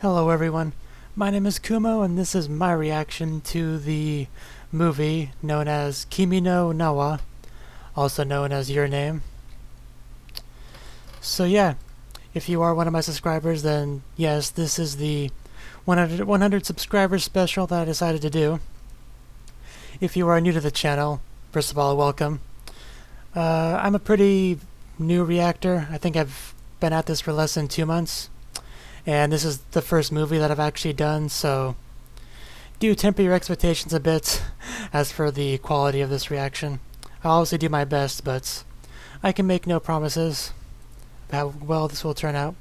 Hello everyone, my name is Kumo and this is my reaction to the movie known as Kimi no Nawa, also known as Your Name. So yeah, if you are one of my subscribers, then yes, this is the 100 subscribers special that I decided to do. If you are new to the channel, first of all, welcome. I'm a pretty new reactor. I think I've been at this for less than 2 months. And this is the first movie that I've actually done, so do temper your expectations a bit as for the quality of this reaction. I'll obviously do my best, but I can make no promises about how well this will turn out.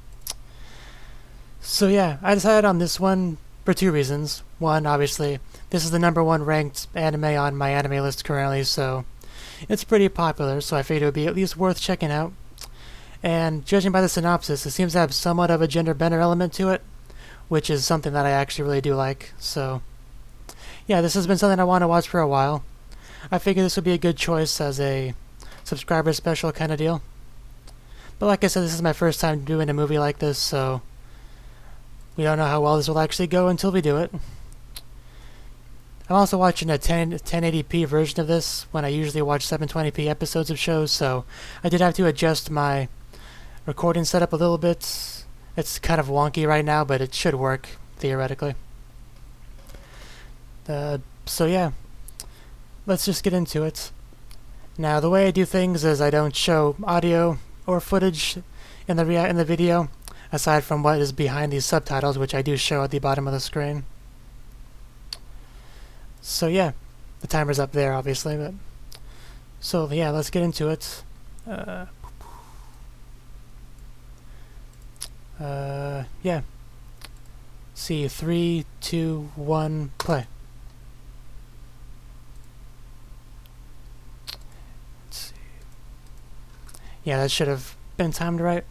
So yeah, I decided on this one for two reasons. One, obviously, this is the #1 ranked anime on my anime list currently, so it's pretty popular, so I figured it would be at least worth checking out. And judging by the synopsis, it seems to have somewhat of a gender bender element to it, which is something that I actually really do like. So, yeah, this has been something I want to watch for a while. I figured this would be a good choice as a subscriber special kind of deal. But like I said, this is my first time doing a movie like this, so we don't know how well this will actually go until we do it. I'm also watching a 1080p version of this when I usually watch 720p episodes of shows, so I did have to adjust my recording setup a little bit. It's kind of wonky right now, but it should work theoretically. So yeah, let's just get into it. Now, the way I do things is I don't show audio or footage in the video, aside from what is behind these subtitles, which I do show at the bottom of the screen. So yeah, the timer's up there, obviously, but so yeah, let's get into it. Yeah. See, 3, 2, 1, play. Let's see. Yeah, that should have been timed right.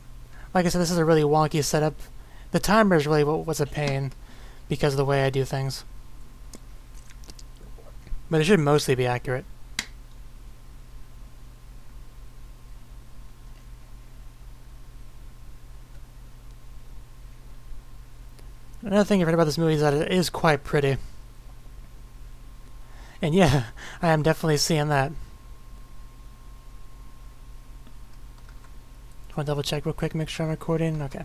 Like I said, this is a really wonky setup. The timer is really what was a pain because of the way I do things. But it should mostly be accurate. Another thing I've heard about this movie is that it is quite pretty. And yeah, I am definitely seeing that. Want to double check real quick, make sure I'm recording? Okay.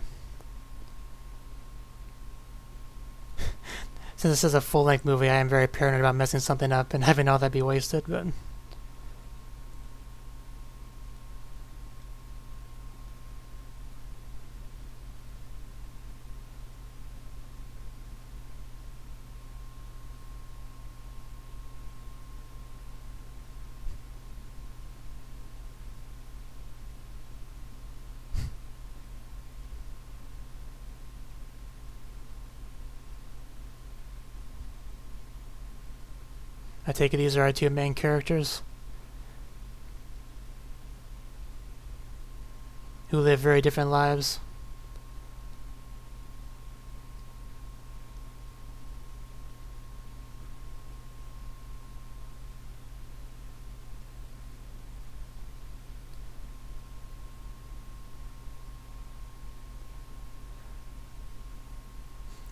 Since this is a full-length movie, I am very paranoid about messing something up and having all that be wasted, but I take it these are our two main characters who live very different lives.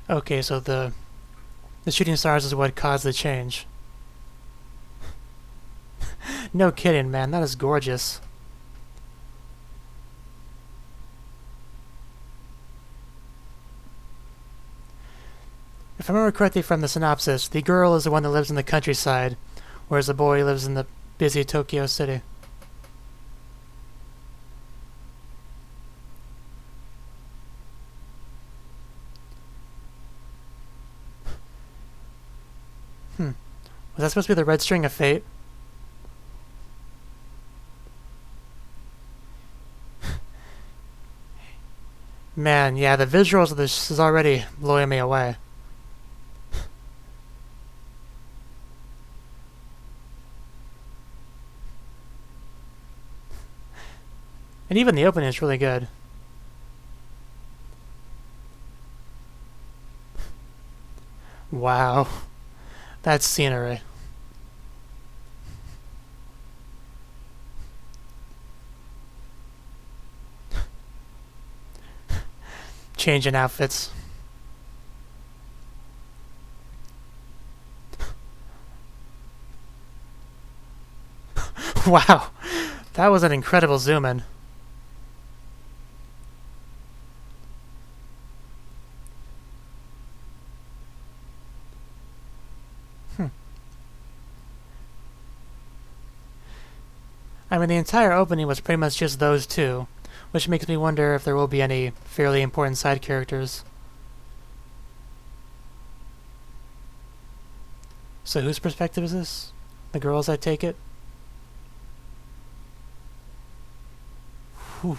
Okay, so the shooting stars is what caused the change. No kidding, man, that is gorgeous. If I remember correctly from the synopsis, the girl is the one that lives in the countryside, whereas the boy lives in the busy Tokyo city. Was that supposed to be the red string of fate? Man, yeah, the visuals of this is already blowing me away. And even the opening is really good. Wow. That's scenery. Changing outfits. Wow, that was an incredible zoom in. I mean, the entire opening was pretty much just those two, which makes me wonder if there will be any fairly important side characters. So whose perspective is this? The girls, I take it? Whew.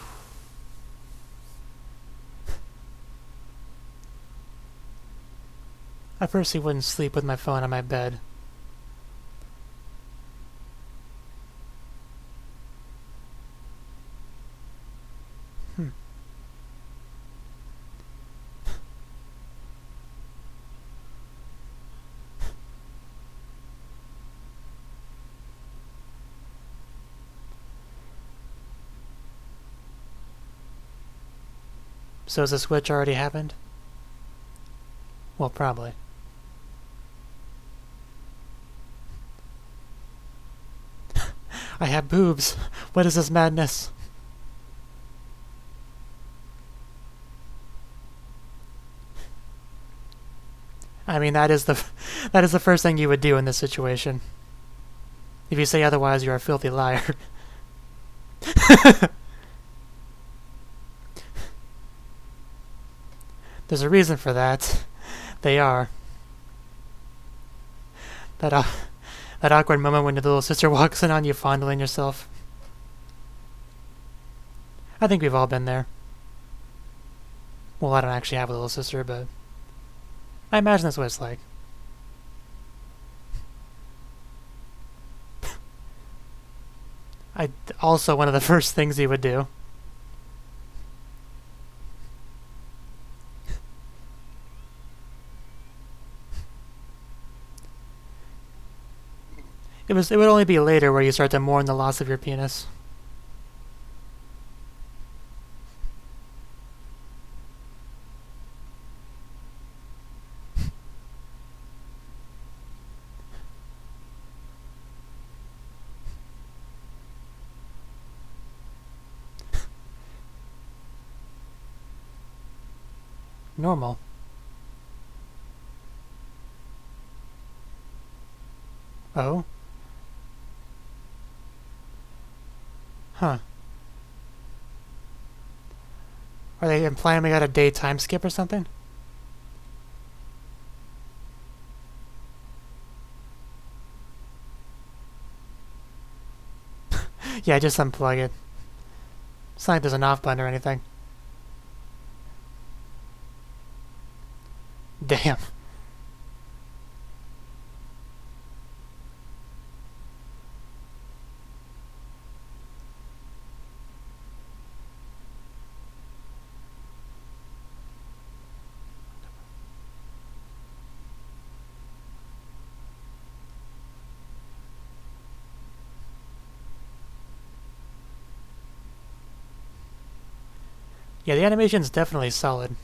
I personally wouldn't sleep with my phone on my bed. So has the switch already happened? Well, probably. I have boobs. What is this madness? I mean, that is the first thing you would do in this situation. If you say otherwise, you're a filthy liar. There's a reason for that. They are. That awkward moment when your little sister walks in on you fondling yourself. I think we've all been there. Well, I don't actually have a little sister, but I imagine that's what it's like. Also one of the first things he would do. It would only be later where you start to mourn the loss of your penis. Normal. Oh? Huh. Are they implying we got a day time skip or something? Yeah, just unplug it. It's not like there's an off button or anything. Damn. Yeah, the animation's definitely solid.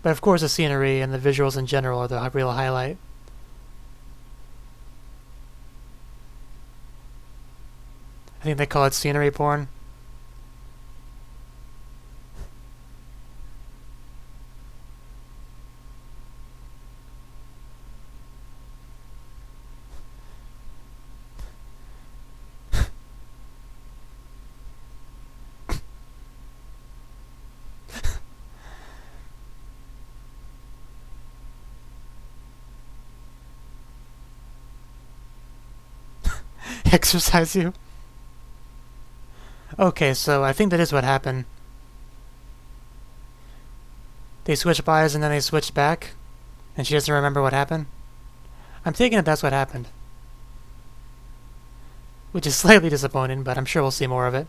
But of course the scenery and the visuals in general are the real highlight. I think they call it scenery porn. Exercise you? Okay, so I think that is what happened. They switched bodies and then they switched back, and she doesn't remember what happened. I'm taking it that's what happened. Which is slightly disappointing, but I'm sure we'll see more of it.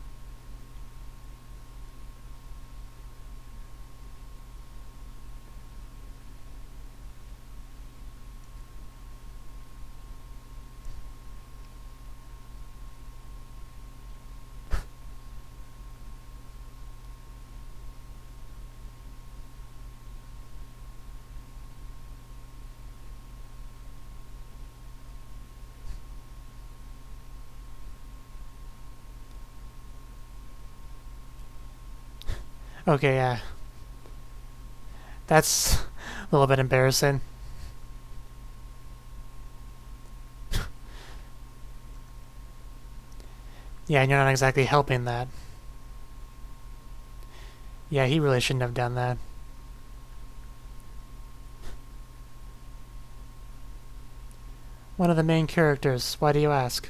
Okay, yeah. That's a little bit embarrassing. Yeah, and you're not exactly helping that. Yeah, he really shouldn't have done that. One of the main characters. Why do you ask?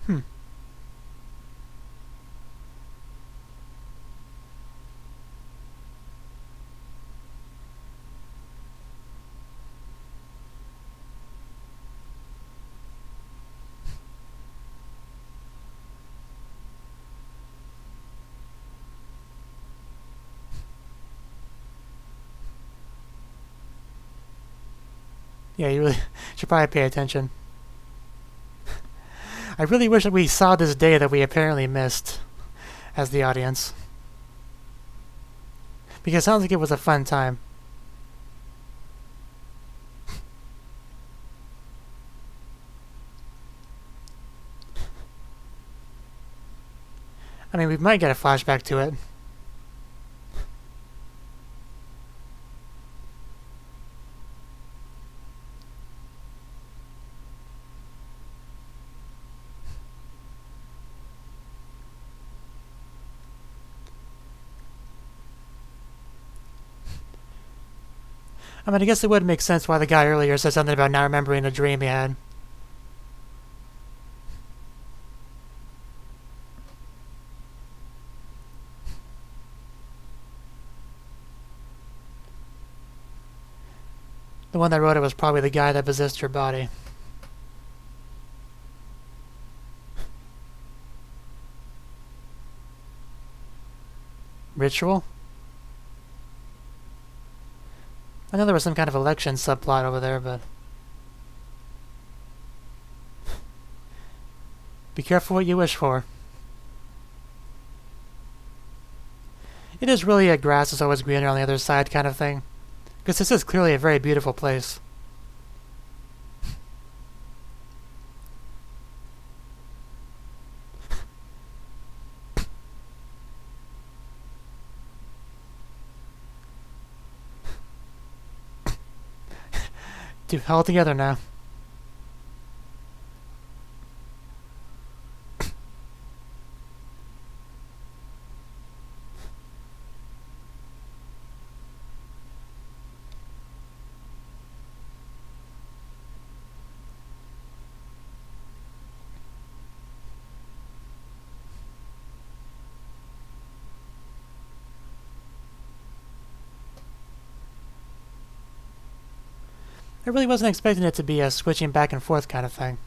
Hmm. Yeah, you really should probably pay attention. I really wish that we saw this day that we apparently missed as the audience. Because it sounds like it was a fun time. I mean, we might get a flashback to it. I mean, I guess it would make sense why the guy earlier said something about not remembering the dream he had. The one that wrote it was probably the guy that possessed your body. Ritual? I know there was some kind of election subplot over there, but... Be careful what you wish for. It is really a grass is always greener on the other side kind of thing. Because this is clearly a very beautiful place. Dude, all together now. I really wasn't expecting it to be a switching back and forth kind of thing.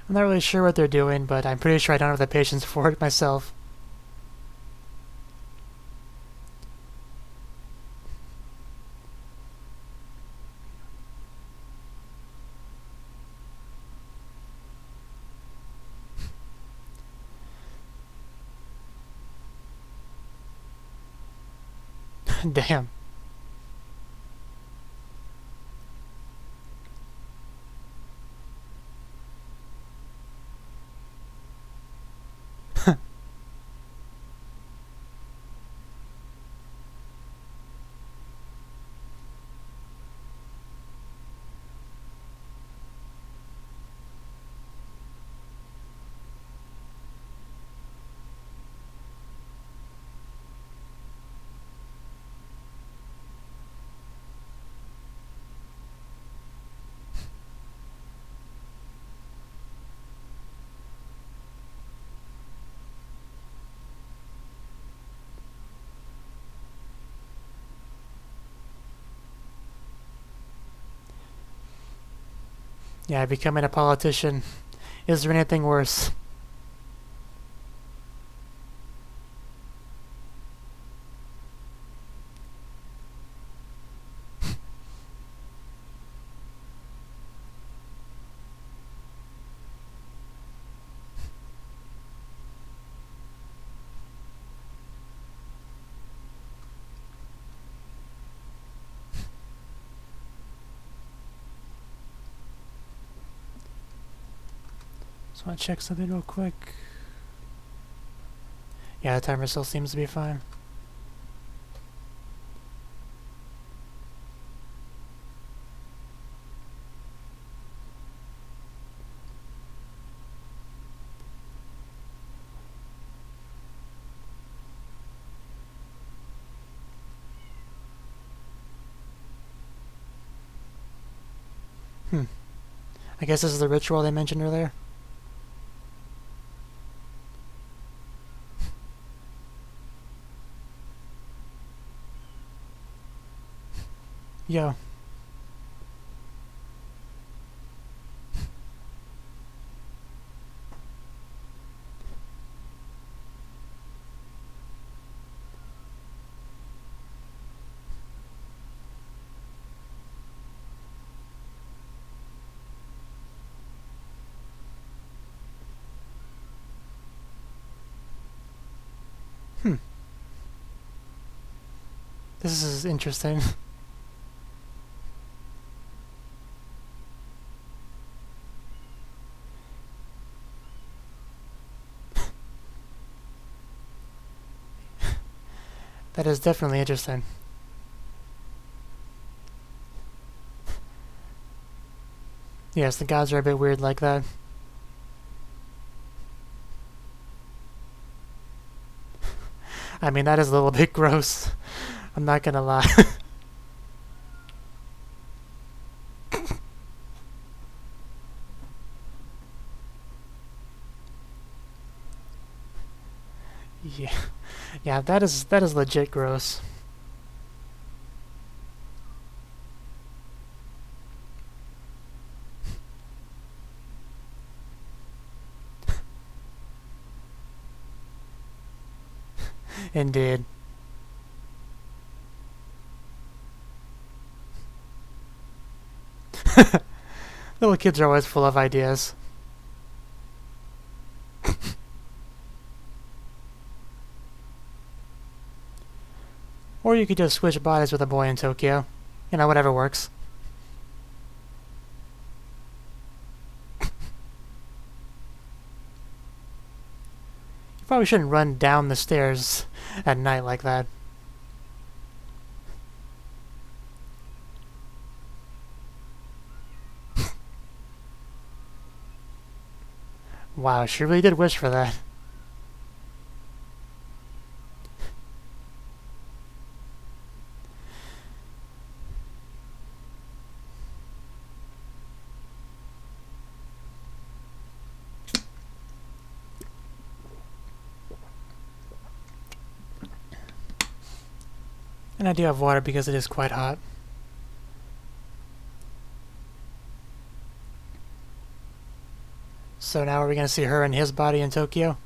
I'm not really sure what they're doing, but I'm pretty sure I don't have the patience for it myself. Damn. Yeah, becoming a politician. Is there anything worse? Just want to check something real quick. Yeah, the timer still seems to be fine. I guess this is the ritual they mentioned earlier. Yo. This is interesting. That is definitely interesting. Yes, the gods are a bit weird like that. I mean, that is a little bit gross. I'm not gonna lie. Yeah. Yeah, that is legit gross. Indeed. Little kids are always full of ideas. Or you could just switch bodies with a boy in Tokyo. You know, whatever works. You probably shouldn't run down the stairs at night like that. Wow, she really did wish for that. And I do have water because it is quite hot. So now are we going to see her and his body in Tokyo?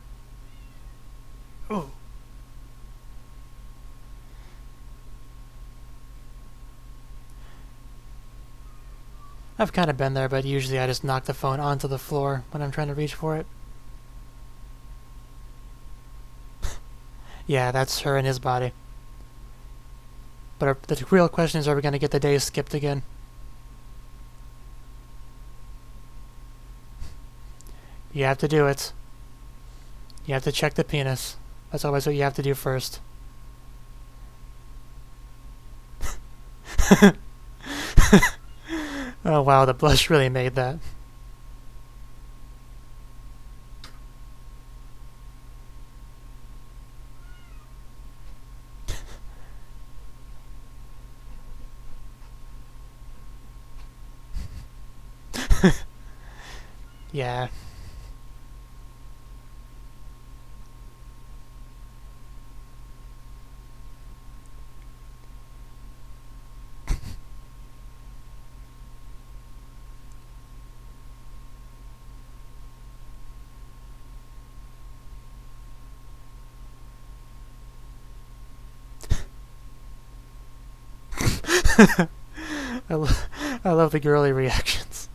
Ooh. I've kind of been there, but usually I just knock the phone onto the floor when I'm trying to reach for it. Yeah, that's her and his body. But the real question is, are we going to get the days skipped again? You have to do it. You have to check the penis. That's always what you have to do first. Oh wow, the blush really made that. Yeah. I, lo I love the girly reactions.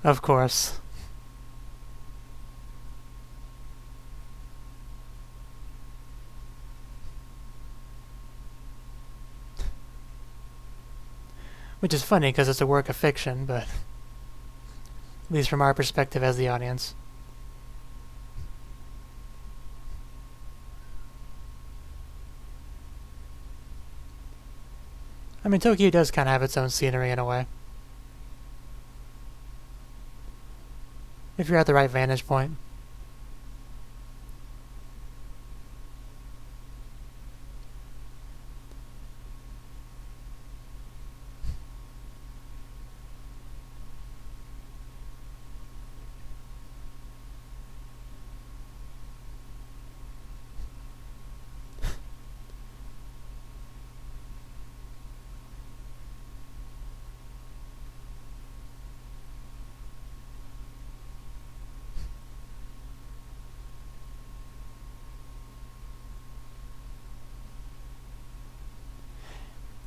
Of course. Which is funny because it's a work of fiction, but at least from our perspective as the audience. I mean, Tokyo does kind of have its own scenery in a way. If you're at the right vantage point.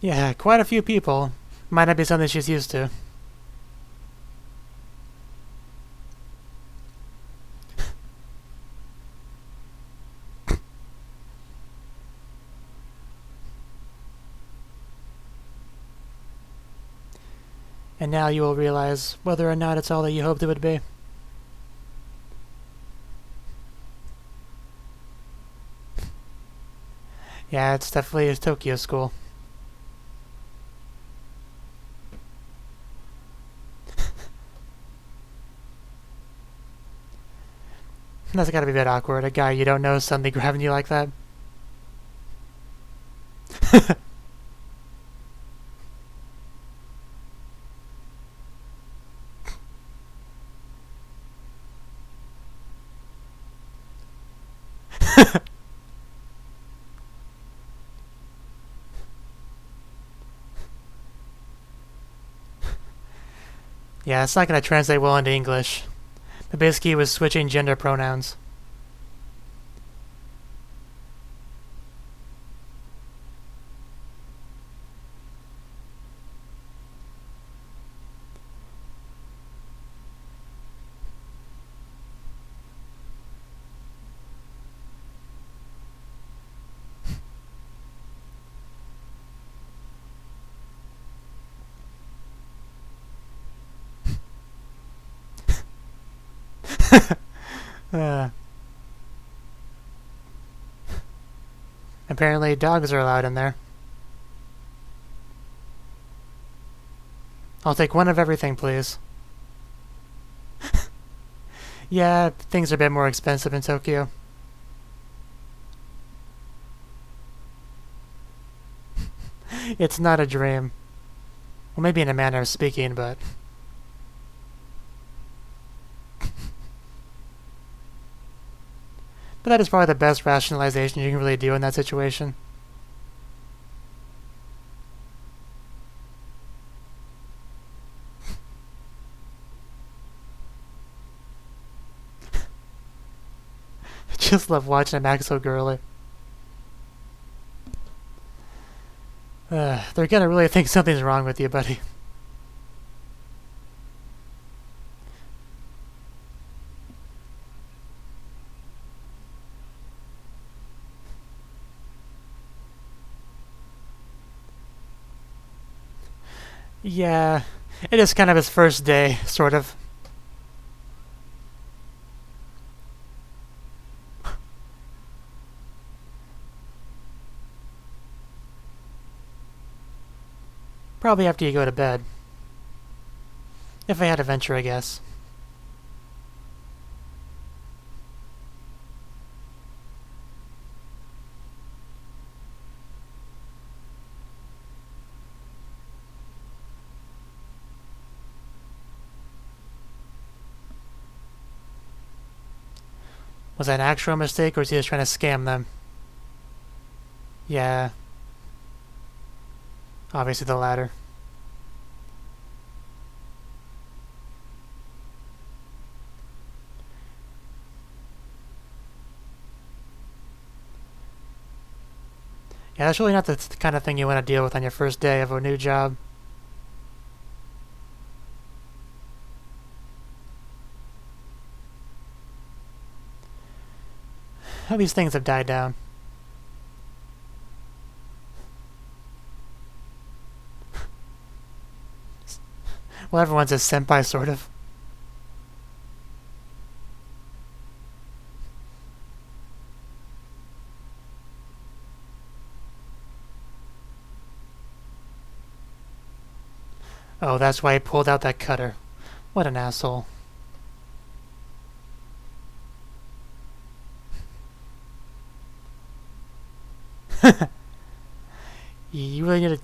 Yeah, quite a few people. Might not be something she's used to. And now you will realize whether or not it's all that you hoped it would be. Yeah, it's definitely a Tokyo school. That's gotta be a bit awkward, a guy you don't know suddenly grabbing you like that. Yeah, it's not gonna translate well into English. But basically he was switching gender pronouns. uh, Apparently dogs are allowed in there. I'll take one of everything, please. Yeah, things are a bit more expensive in Tokyo. It's not a dream. Well, maybe in a manner of speaking, but... But that is probably the best rationalization you can really do in that situation. I just love watching him act so girly. They're gonna really think something's wrong with you, buddy. Yeah, it is kind of his first day, sort of. Probably after you go to bed. If I had to venture, I guess. Was that an actual mistake, or was he just trying to scam them? Yeah. Obviously the latter. Yeah, that's really not the kind of thing you want to deal with on your first day of a new job. These things have died down. Well, everyone's a senpai, sort of. Oh, that's why he pulled out that cutter. What an asshole. You really need to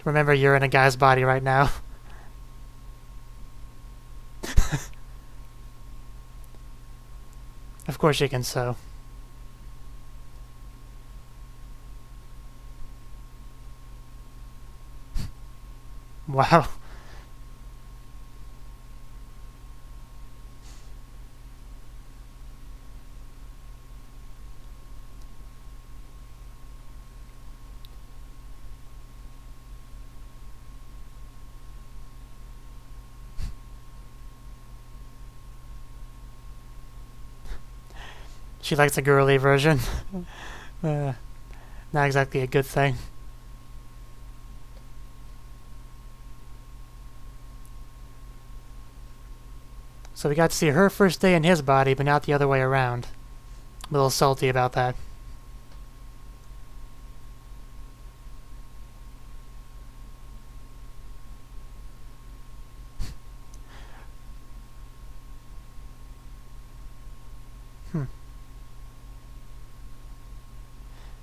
remember you're in a guy's body right now. Of course you can sew. Wow. She likes a girly version. Not exactly a good thing. So we got to see her first day in his body, but not the other way around. I'm a little salty about that.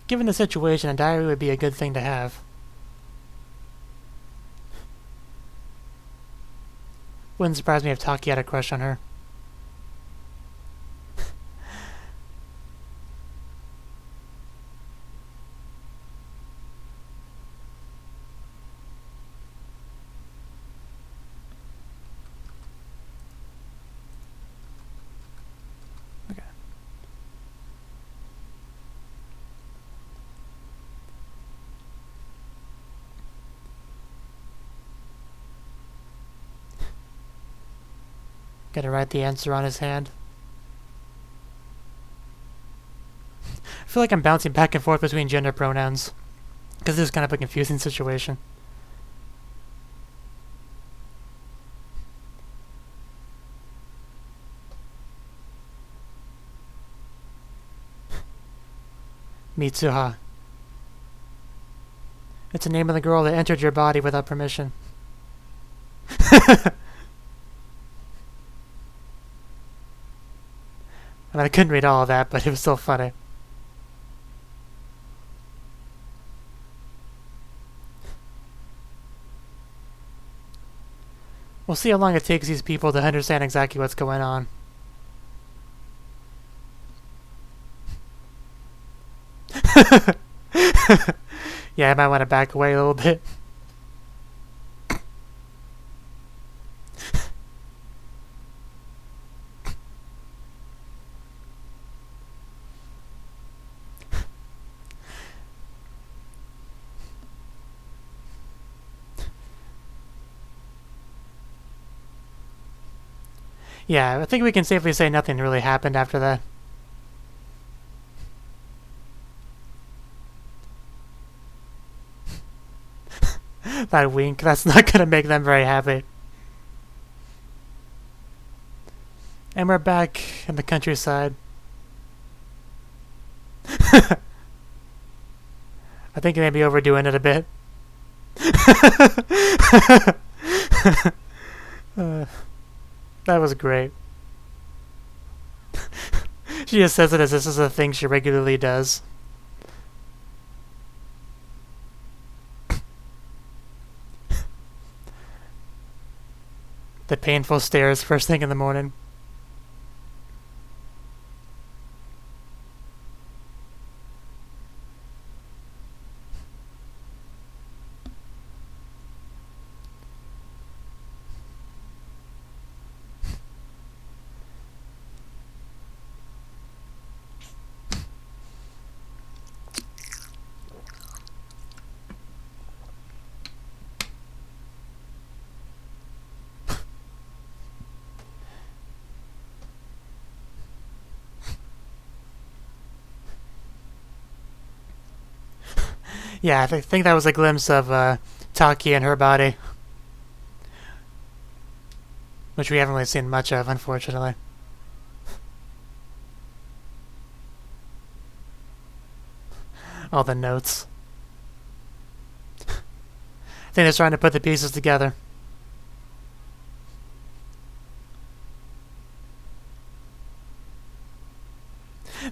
Given the situation, a diary would be a good thing to have. Wouldn't surprise me if Taki had a crush on her. Okay. Gotta write the answer on his hand. I feel like I'm bouncing back and forth between gender pronouns, because this is kind of a confusing situation. Mitsuha. It's the name of the girl that entered your body without permission. I mean, I couldn't read all of that, but it was still funny. We'll see how long it takes these people to understand exactly what's going on. Yeah, I might want to back away a little bit. Yeah, I think we can safely say nothing really happened after that. That wink, that's not gonna make them very happy. And we're back in the countryside. I think you may be overdoing it a bit. That was great. She just says it as this is a thing she regularly does. The painful stares first thing in the morning. Yeah, I think that was a glimpse of Taki and her body, which we haven't really seen much of, unfortunately. All the notes. I think they're trying to put the pieces together.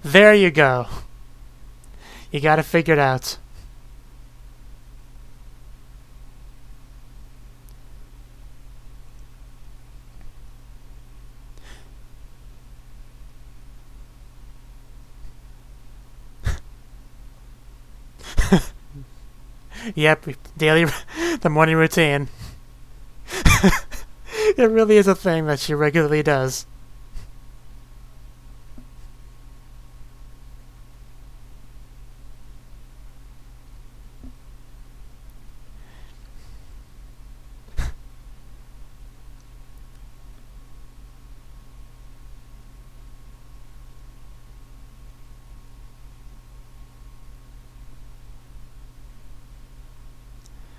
There you go. You gotta figure it out. Yep, the morning routine. It really is a thing that she regularly does.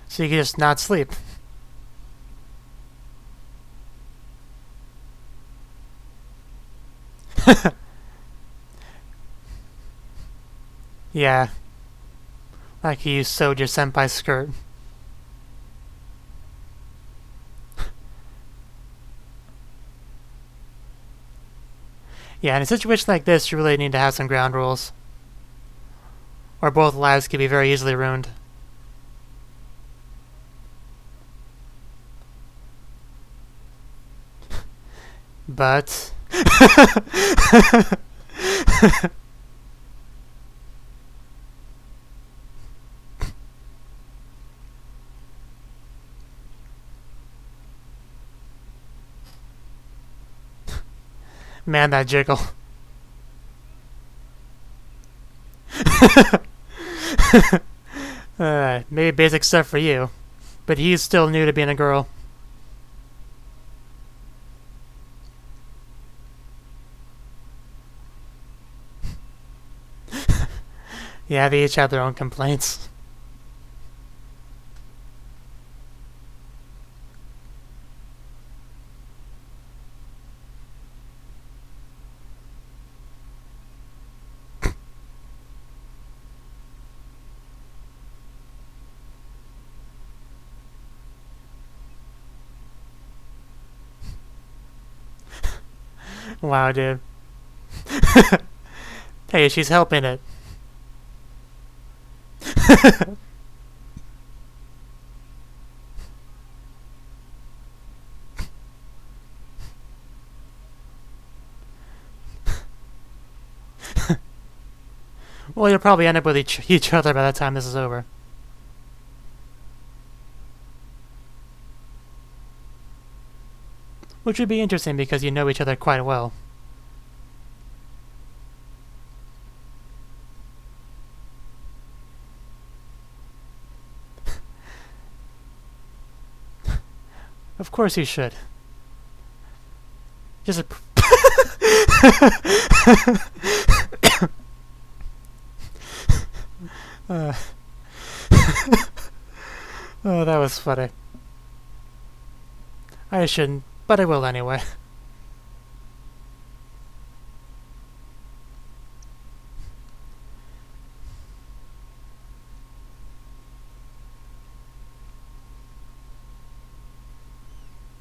So you can just not sleep. Yeah. Like you sewed your senpai's skirt. Yeah, in a situation like this, you really need to have some ground rules. Or both lives could be very easily ruined. But... Man, that jiggle. Maybe basic stuff for you, but he's still new to being a girl. Yeah, they each have their own complaints. Wow, dude. Hey, she's helping it. Well, you'll probably end up with each other by the time this is over. Which would be interesting because you know each other quite well. Of course you should. Just a... Oh, that was funny. I shouldn't, but I will anyway.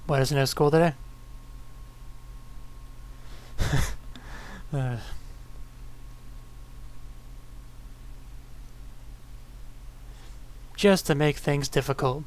What, is no school today? Just to make things difficult.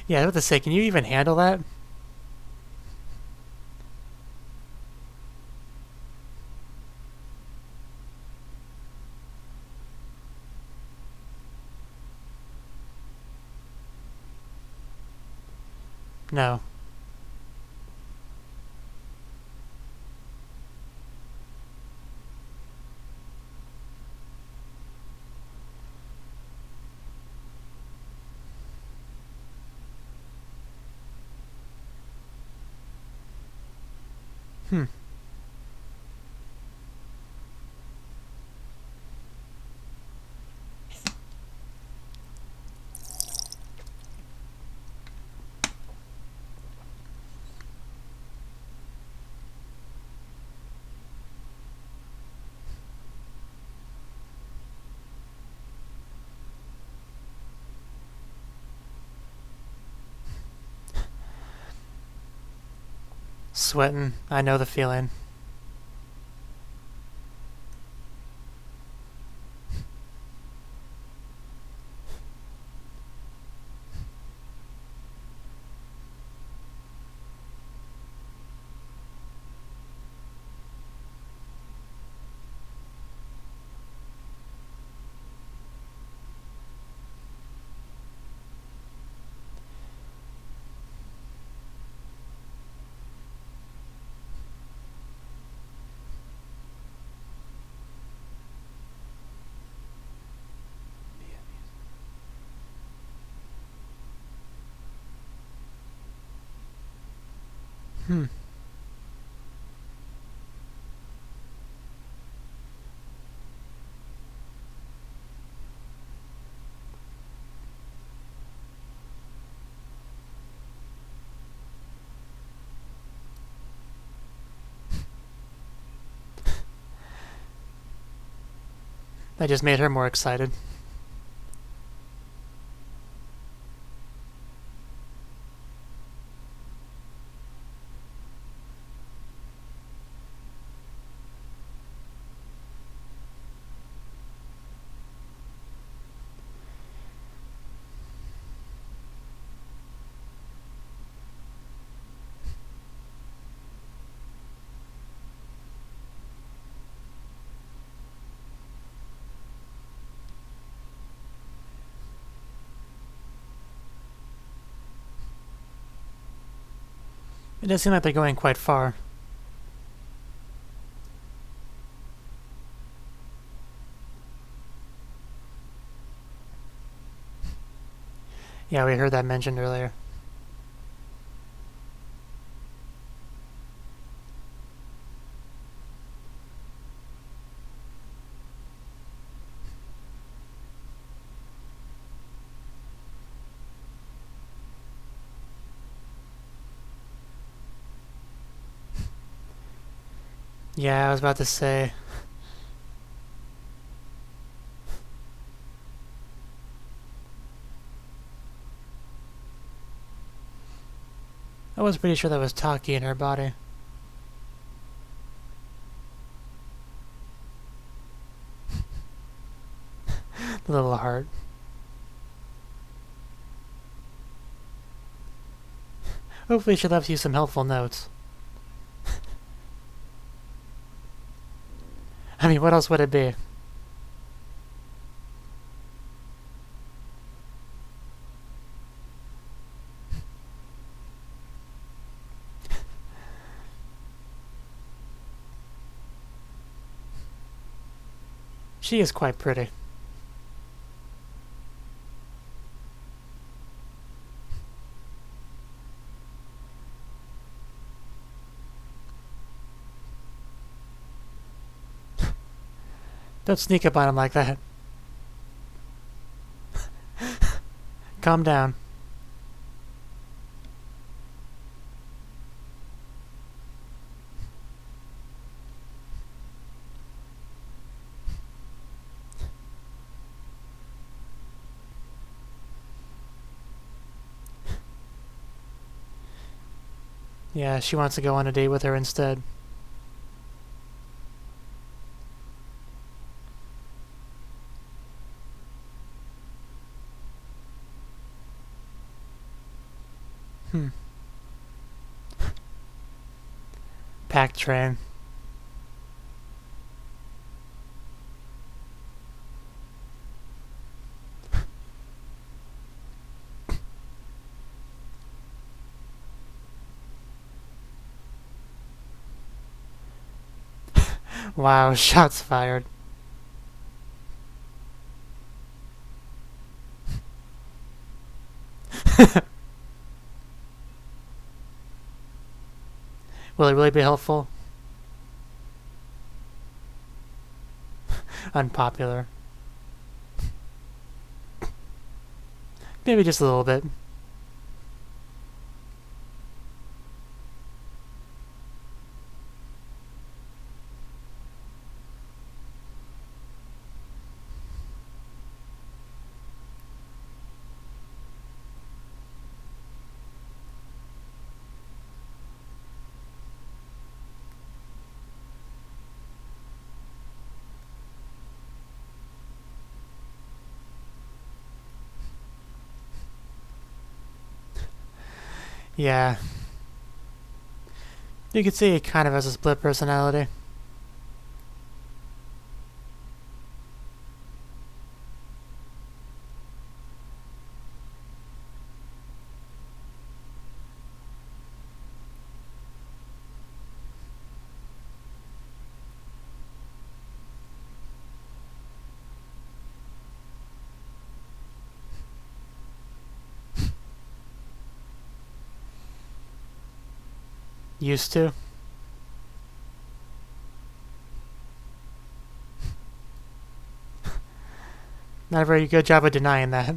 Yeah, what the say, can you even handle that? No. Hmm. Sweating. I know the feeling. Hmm. That just made her more excited. It does seem like they're going quite far. Yeah, we heard that mentioned earlier. Yeah, I was about to say. I was pretty sure that was Taki in her body. The little heart. Hopefully she left you some helpful notes. I mean, what else would it be? She is quite pretty. Don't sneak up on him like that. Calm down. Yeah, she wants to go on a date with her instead. Hmm. Packed train. Wow, shots fired. Will it really be helpful? unpopular. Maybe just a little bit. Yeah. You could say he kind of has a split personality. Used to. Not a very good job of denying that.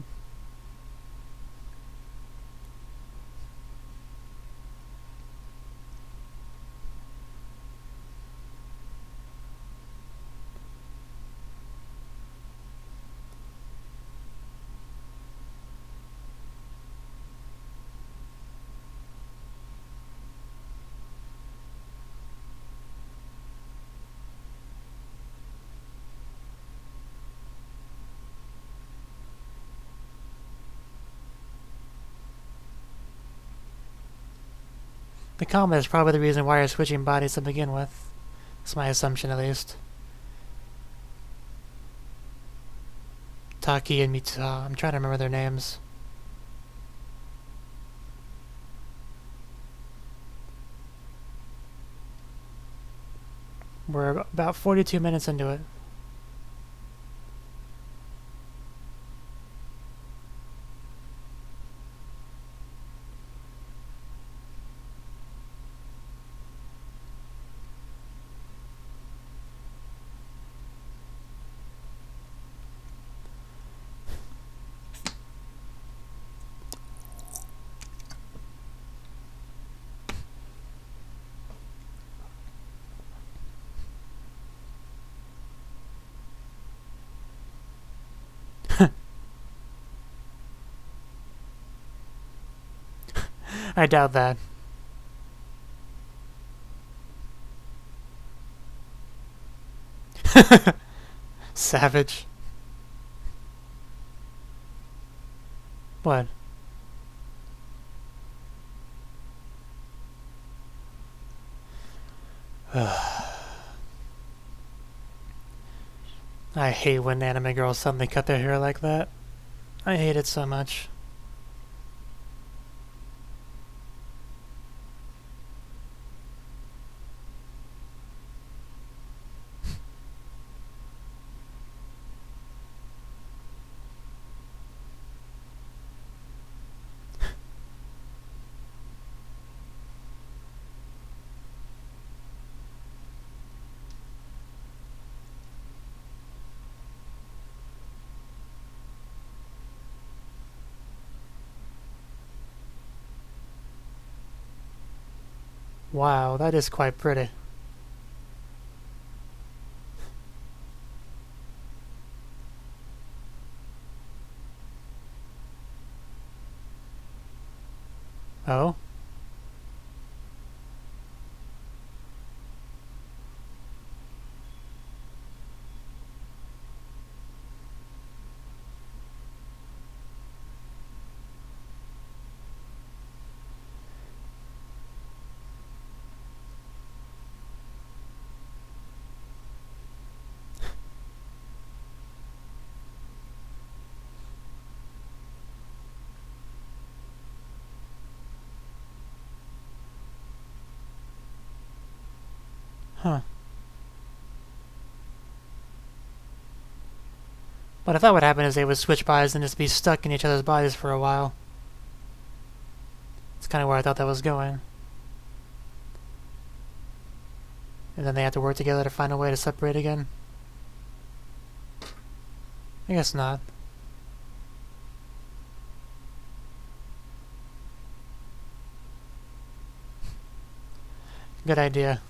The comment is probably the reason why you're switching bodies to begin with. That's my assumption, at least. Taki and Mitsuha. I'm trying to remember their names. We're about 42 minutes into it. I doubt that. Savage. What? I hate when anime girls suddenly cut their hair like that. I hate it so much. Wow, that is quite pretty. Oh? Huh. But I thought what happened is they would switch bodies and just be stuck in each other's bodies for a while. That's kind of where I thought that was going. And then they have to work together to find a way to separate again. I guess not. Good idea.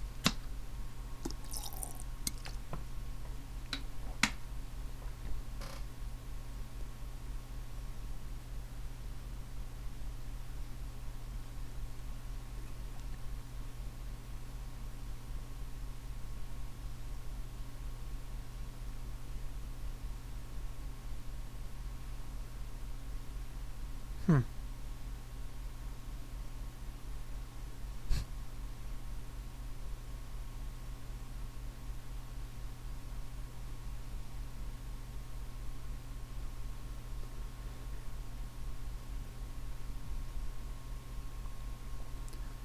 Hmm.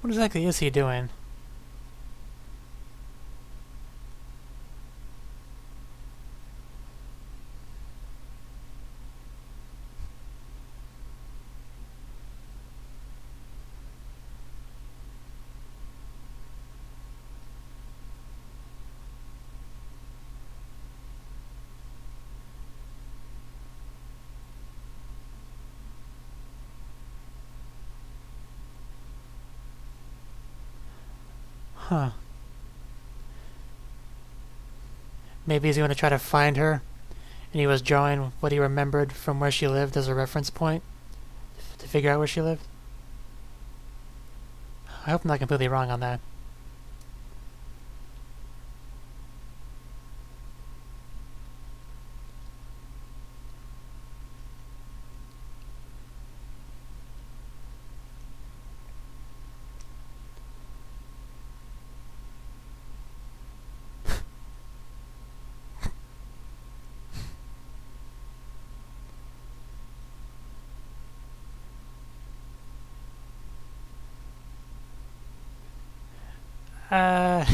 What exactly is he doing? Huh. Maybe he's going to try to find her, and he was drawing what he remembered from where she lived as a reference point to figure out where she lived. I hope I'm not completely wrong on that.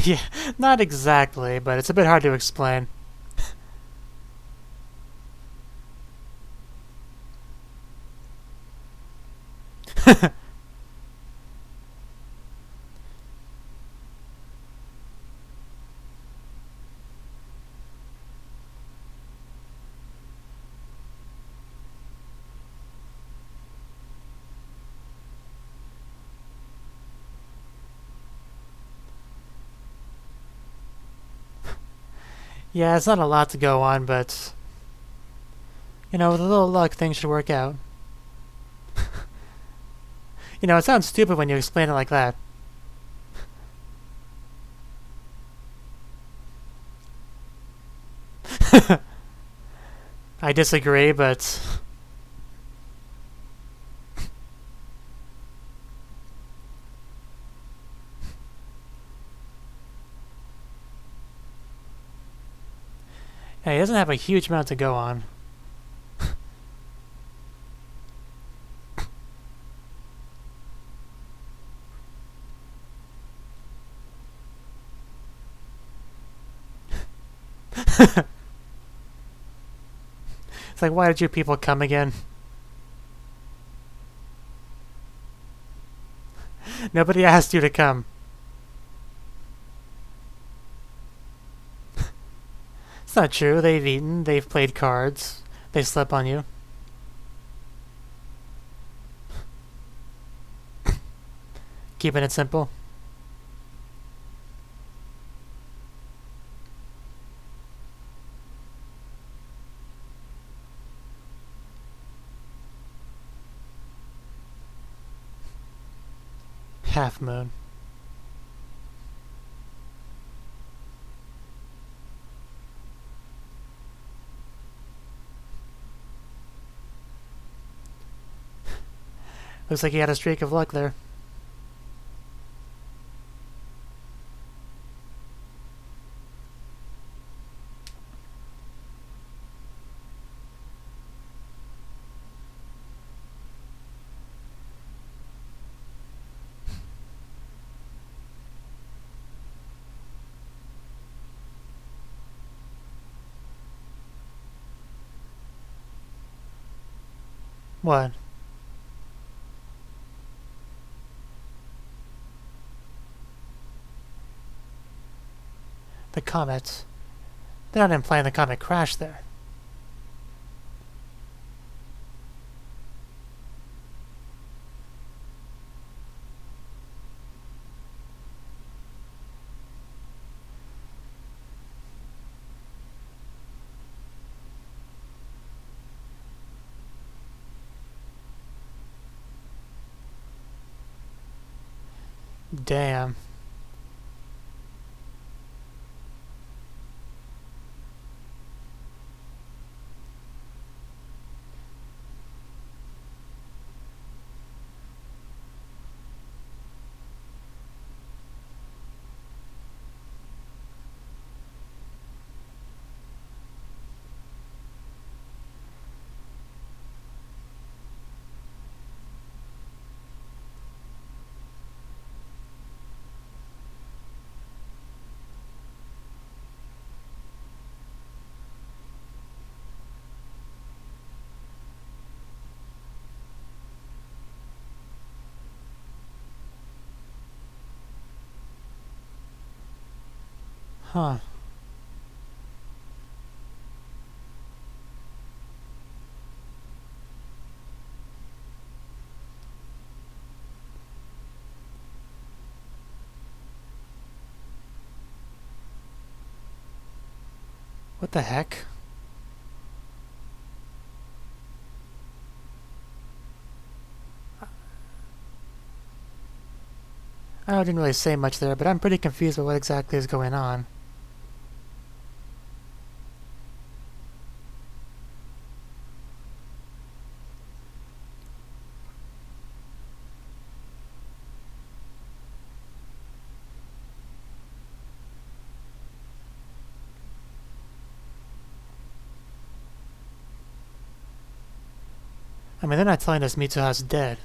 Yeah, not exactly, but it's a bit hard to explain. Yeah, it's not a lot to go on, but you know, with a little luck, things should work out. You know, it sounds stupid when you explain it like that. I disagree, but hey, he doesn't have a huge amount to go on. It's like, why did you people come again? Nobody asked you to come. It's not true. They've eaten, they've played cards, they slept on you. Keeping it simple. Half moon. Looks like he had a streak of luck there. What? The comets. They're not implying the comet crashed there. Damn. Huh. What the heck? I didn't really say much there, but I'm pretty confused about what exactly is going on. I mean, they're not telling us Mitsuha's dead.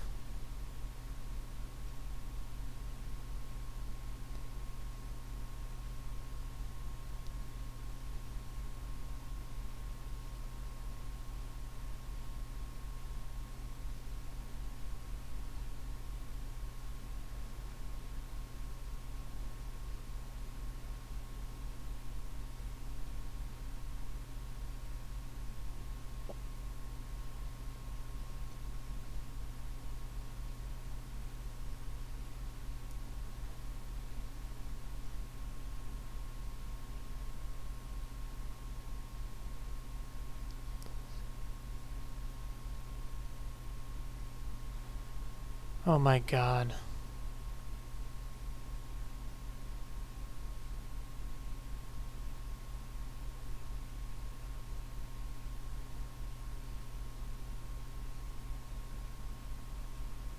Oh my god.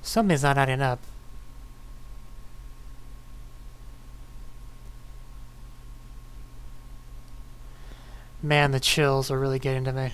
Something's not adding up. Man, the chills are really getting to me.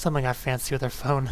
Someone got fancy with their phone.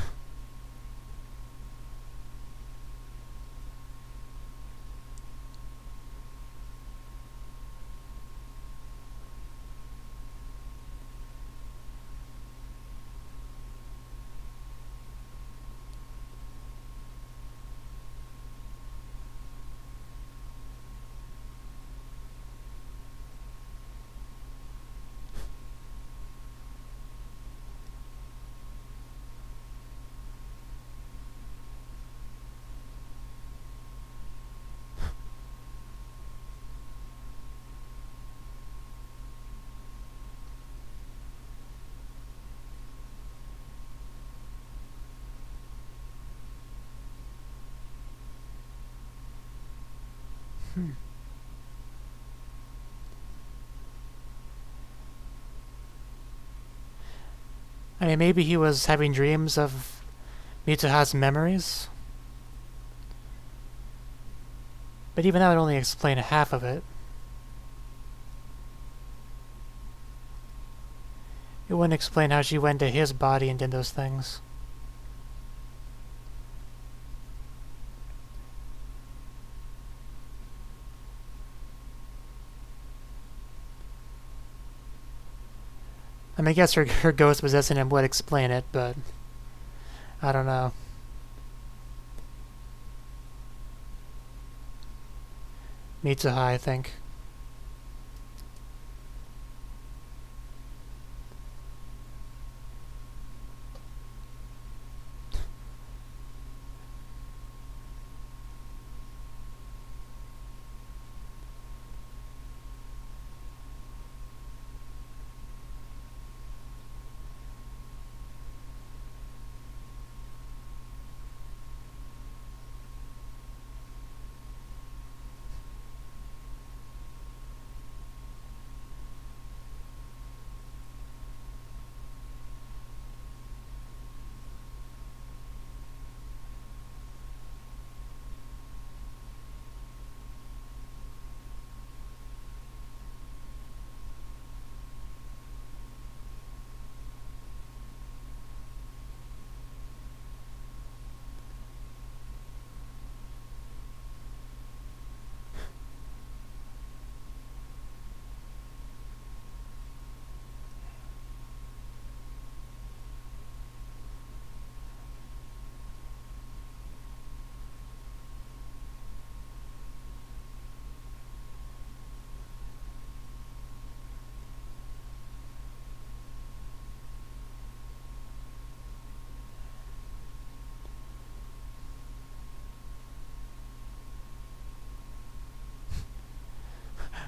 I mean, maybe he was having dreams of Mitsuha's memories? But even that would only explain half of it. It wouldn't explain how she went to his body and did those things. I mean, I guess her ghost possessing him would explain it, but I don't know. Mitsuha, I think.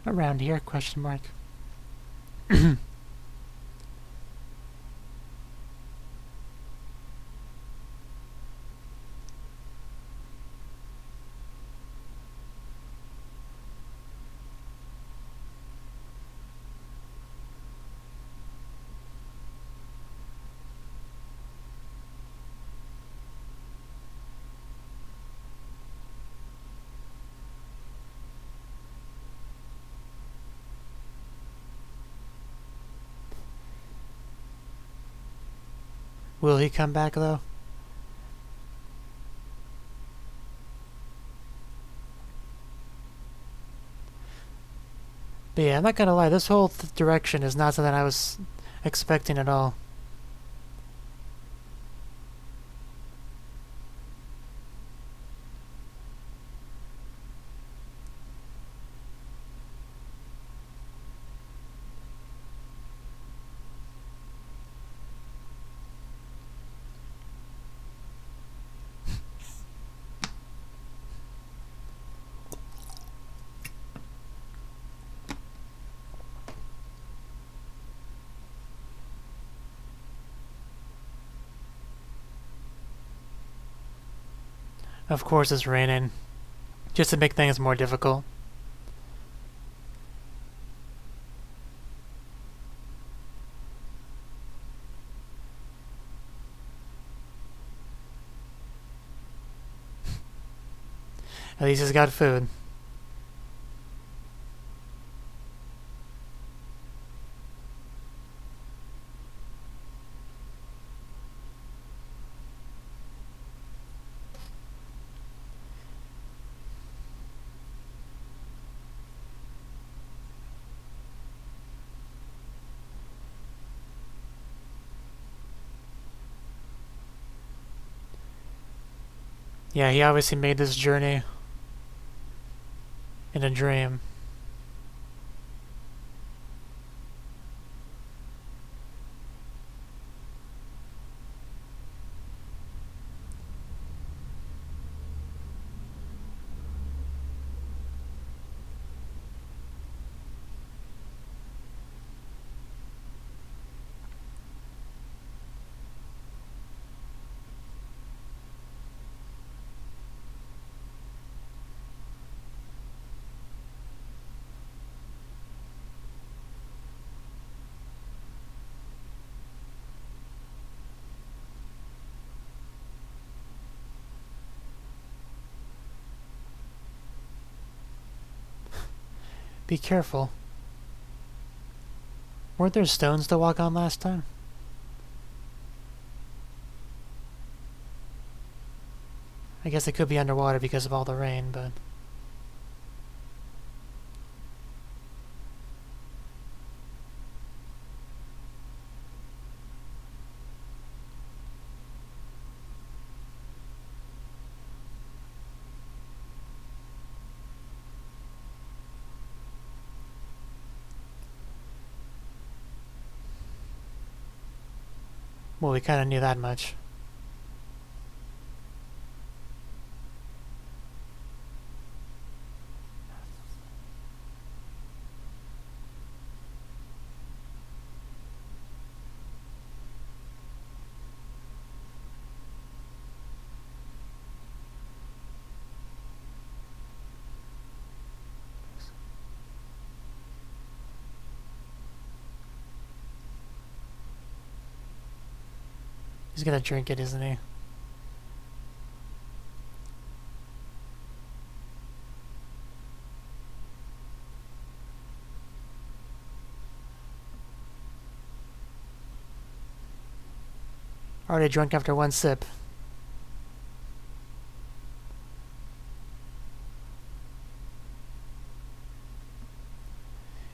Around here? Question mark. Will he come back, though? But yeah, I'm not gonna lie, this whole direction is not something I was expecting at all. Of course it's raining, just to make things more difficult. At least he's got food. Yeah, he obviously made this journey in a dream. Be careful. Weren't there stones to walk on last time? I guess it could be underwater because of all the rain, but... Well, we kind of knew that much. He's gonna drink it, isn't he? Already drunk after one sip.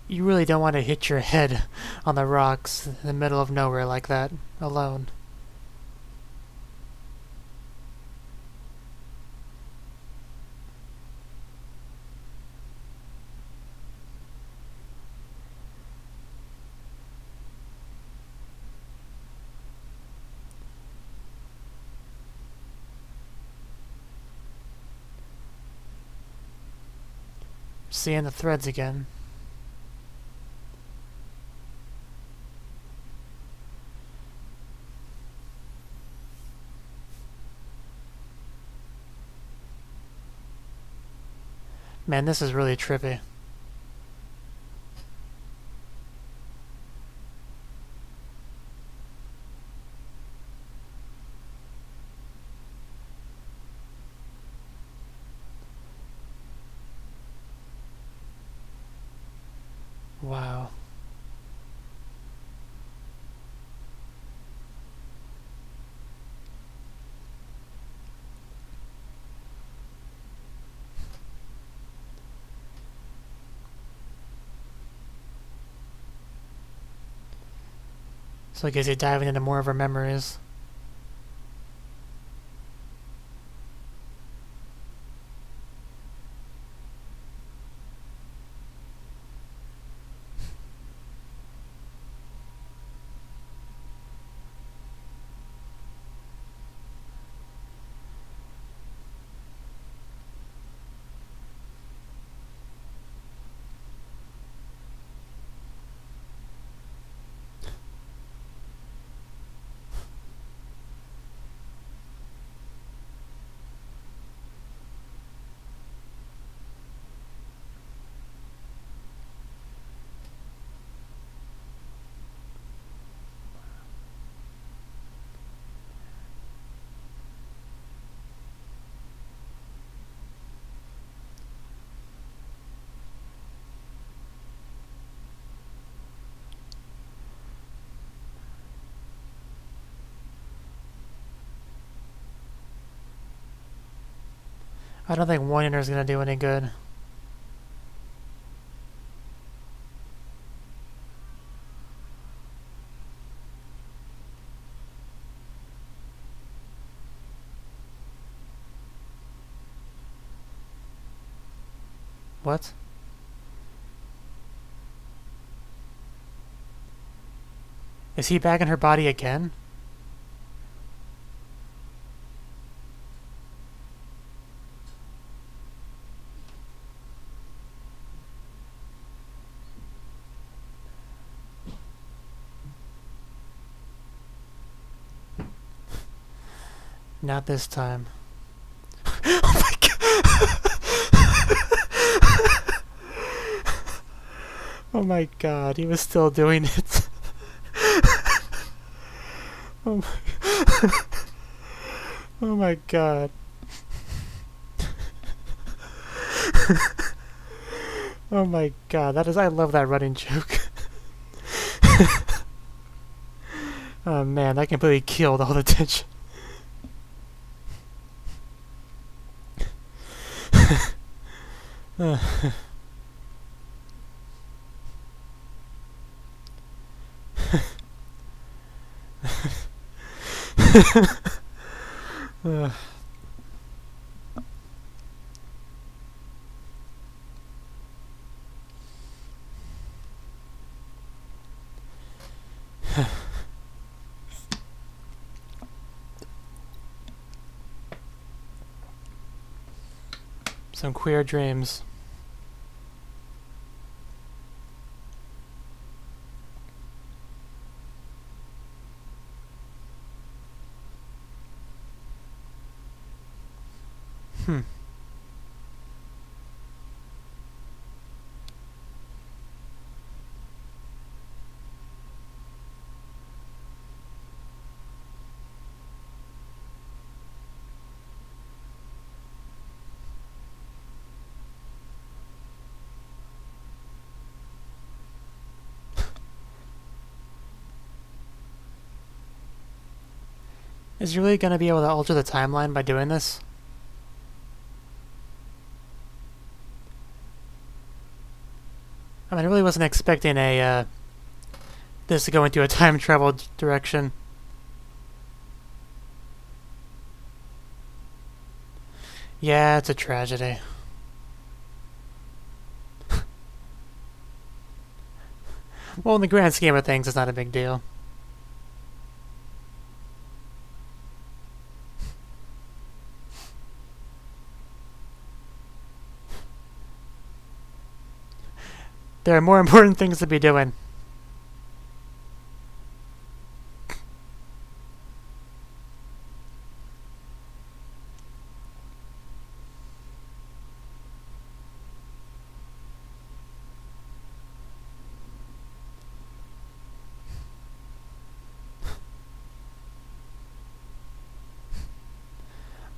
You really don't want to hit your head on the rocks in the middle of nowhere like that, alone. Seeing the threads again. Man, this is really trippy. Wow. So I guess you're diving into more of her memories. I don't think one inner is gonna do any good. What? Is he back in her body again? Not this time. Oh my god! Oh my god, he was still doing it. Oh my, oh my god. Oh my god, that is, I love that running joke. Oh man, that completely killed all the tension. Some queer dreams. Is he really gonna be able to alter the timeline by doing this? I mean, I really wasn't expecting a this to go into a time travel direction. Yeah, it's a tragedy. Well, in the grand scheme of things, it's not a big deal. There are more important things to be doing.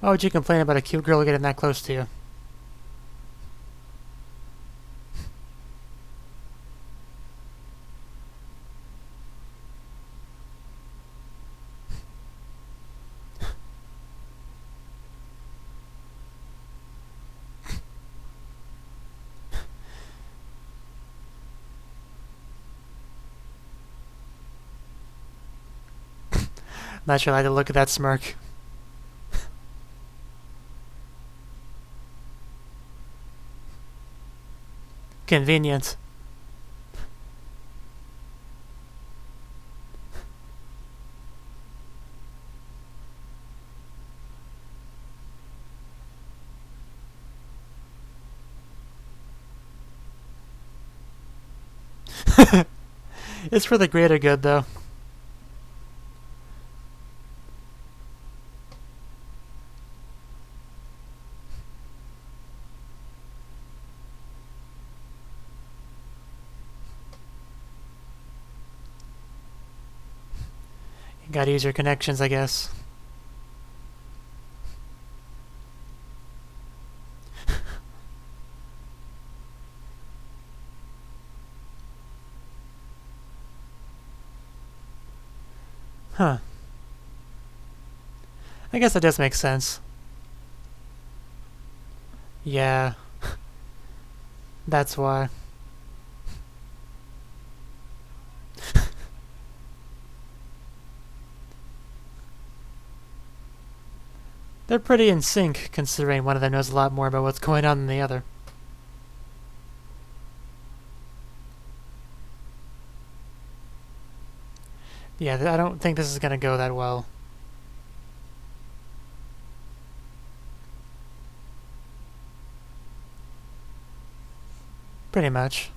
Why would you complain about a cute girl getting that close to you? Not sure I like to look at that smirk. Convenient. It's for the greater good, though. You gotta use your connections, I guess. Huh. I guess that does make sense. Yeah. That's why. They're pretty in sync, considering one of them knows a lot more about what's going on than the other. Yeah, I don't think this is gonna go that well. Pretty much.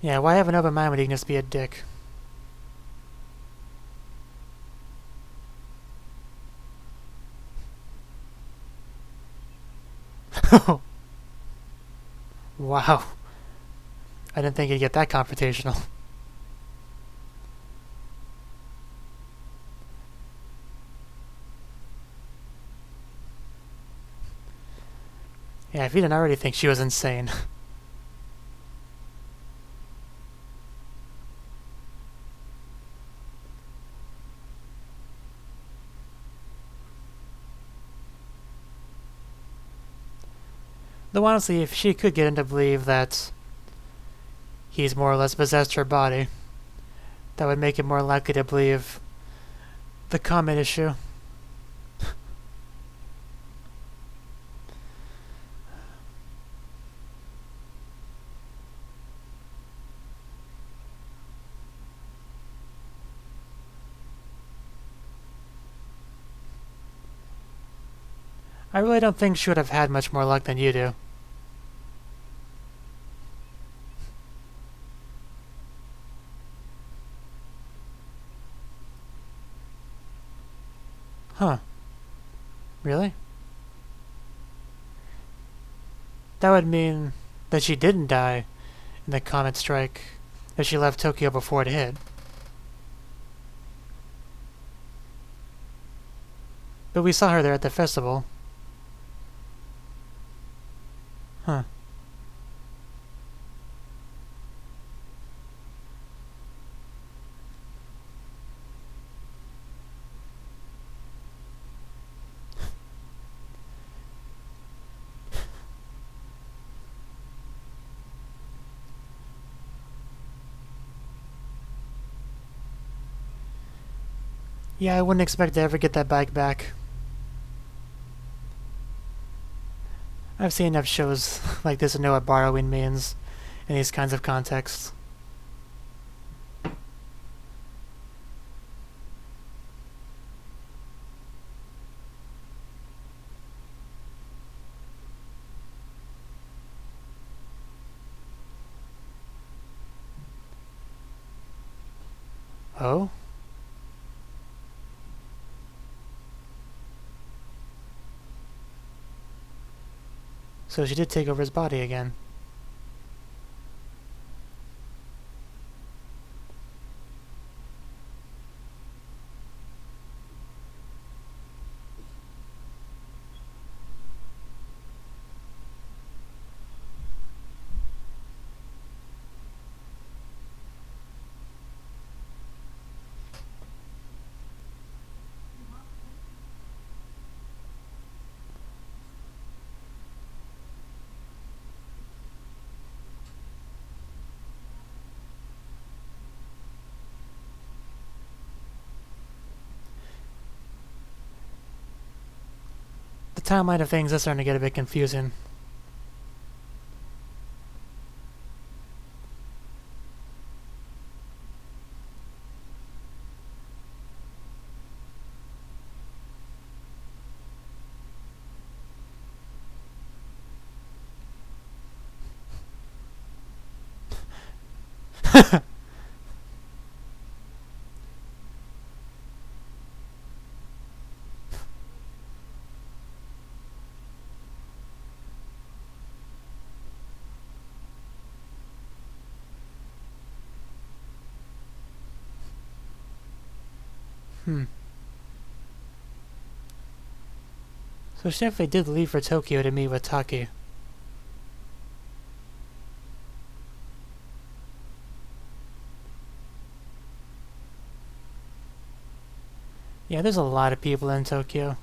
Yeah, why have an open mind when you can just be a dick? Wow. I didn't think you'd get that confrontational. Yeah, if you didn't already think she was insane. Though honestly, if she could get him to believe that he's more or less possessed her body, that would make it more likely to believe the comet issue. I really don't think she would have had much more luck than you do. Huh. Really? That would mean that she didn't die in the comet strike if she left Tokyo before it hit. But we saw her there at the festival. Huh. Yeah, I wouldn't expect to ever get that bike back. I've seen enough shows like this to know what borrowing means in these kinds of contexts. Oh? So she did take over his body again. The timeline of things is starting to get a bit confusing. So she definitely did leave for Tokyo to meet with Taki. Yeah, there's a lot of people in Tokyo.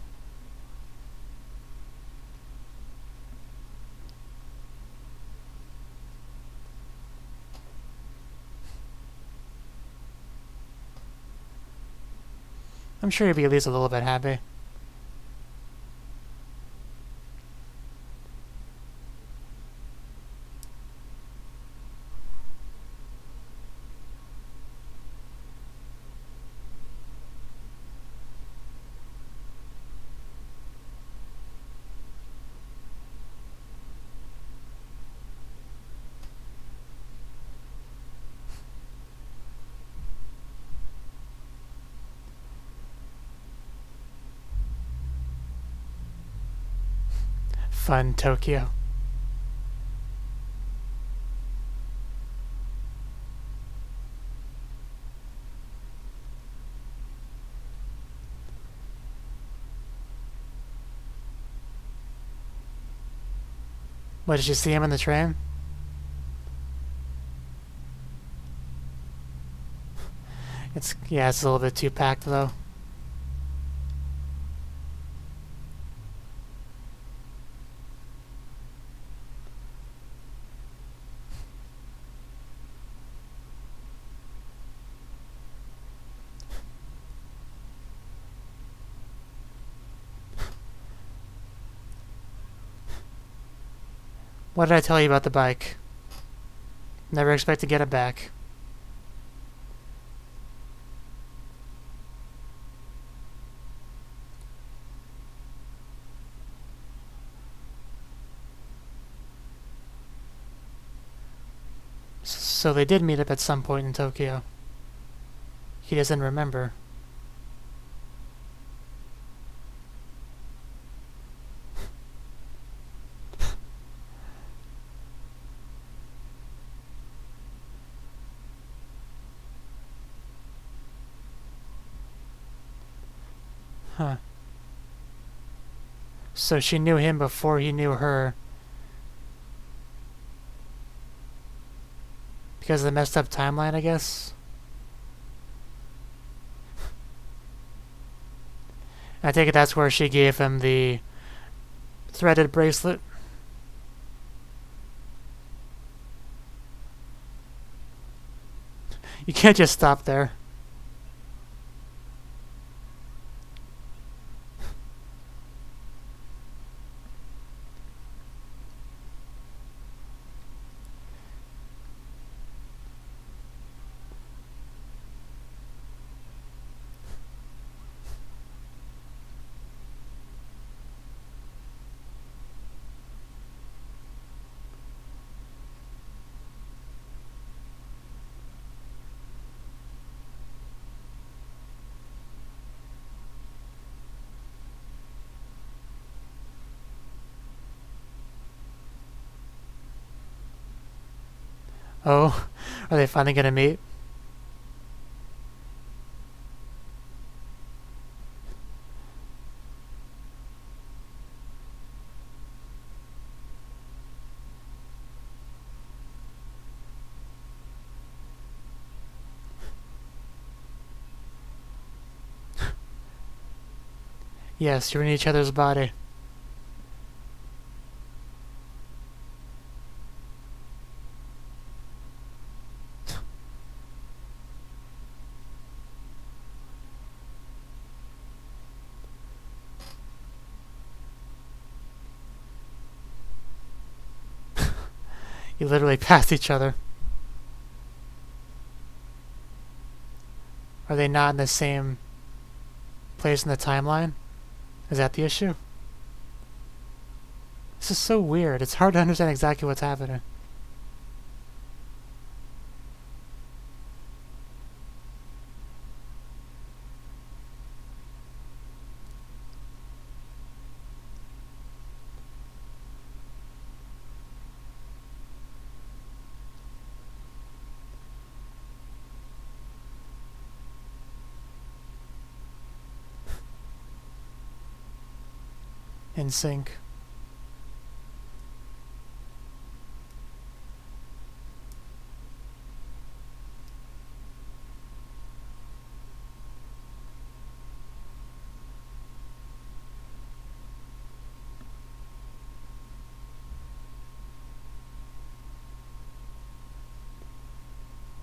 I'm sure he'd be at least a little bit happy. Fun Tokyo. What, did you see him on the train? It's a little bit too packed though. What did I tell you about the bike? Never expect to get it back. So they did meet up at some point in Tokyo. He doesn't remember. Huh. So she knew him before he knew her. Because of the messed up timeline, I guess? I take it that's where she gave him the threaded bracelet. You can't just stop there. Oh, are they finally gonna meet? Yes, you're in each other's body. You literally passed each other. Are they not in the same place in the timeline? Is that the issue? This is so weird. It's hard to understand exactly what's happening. In sync.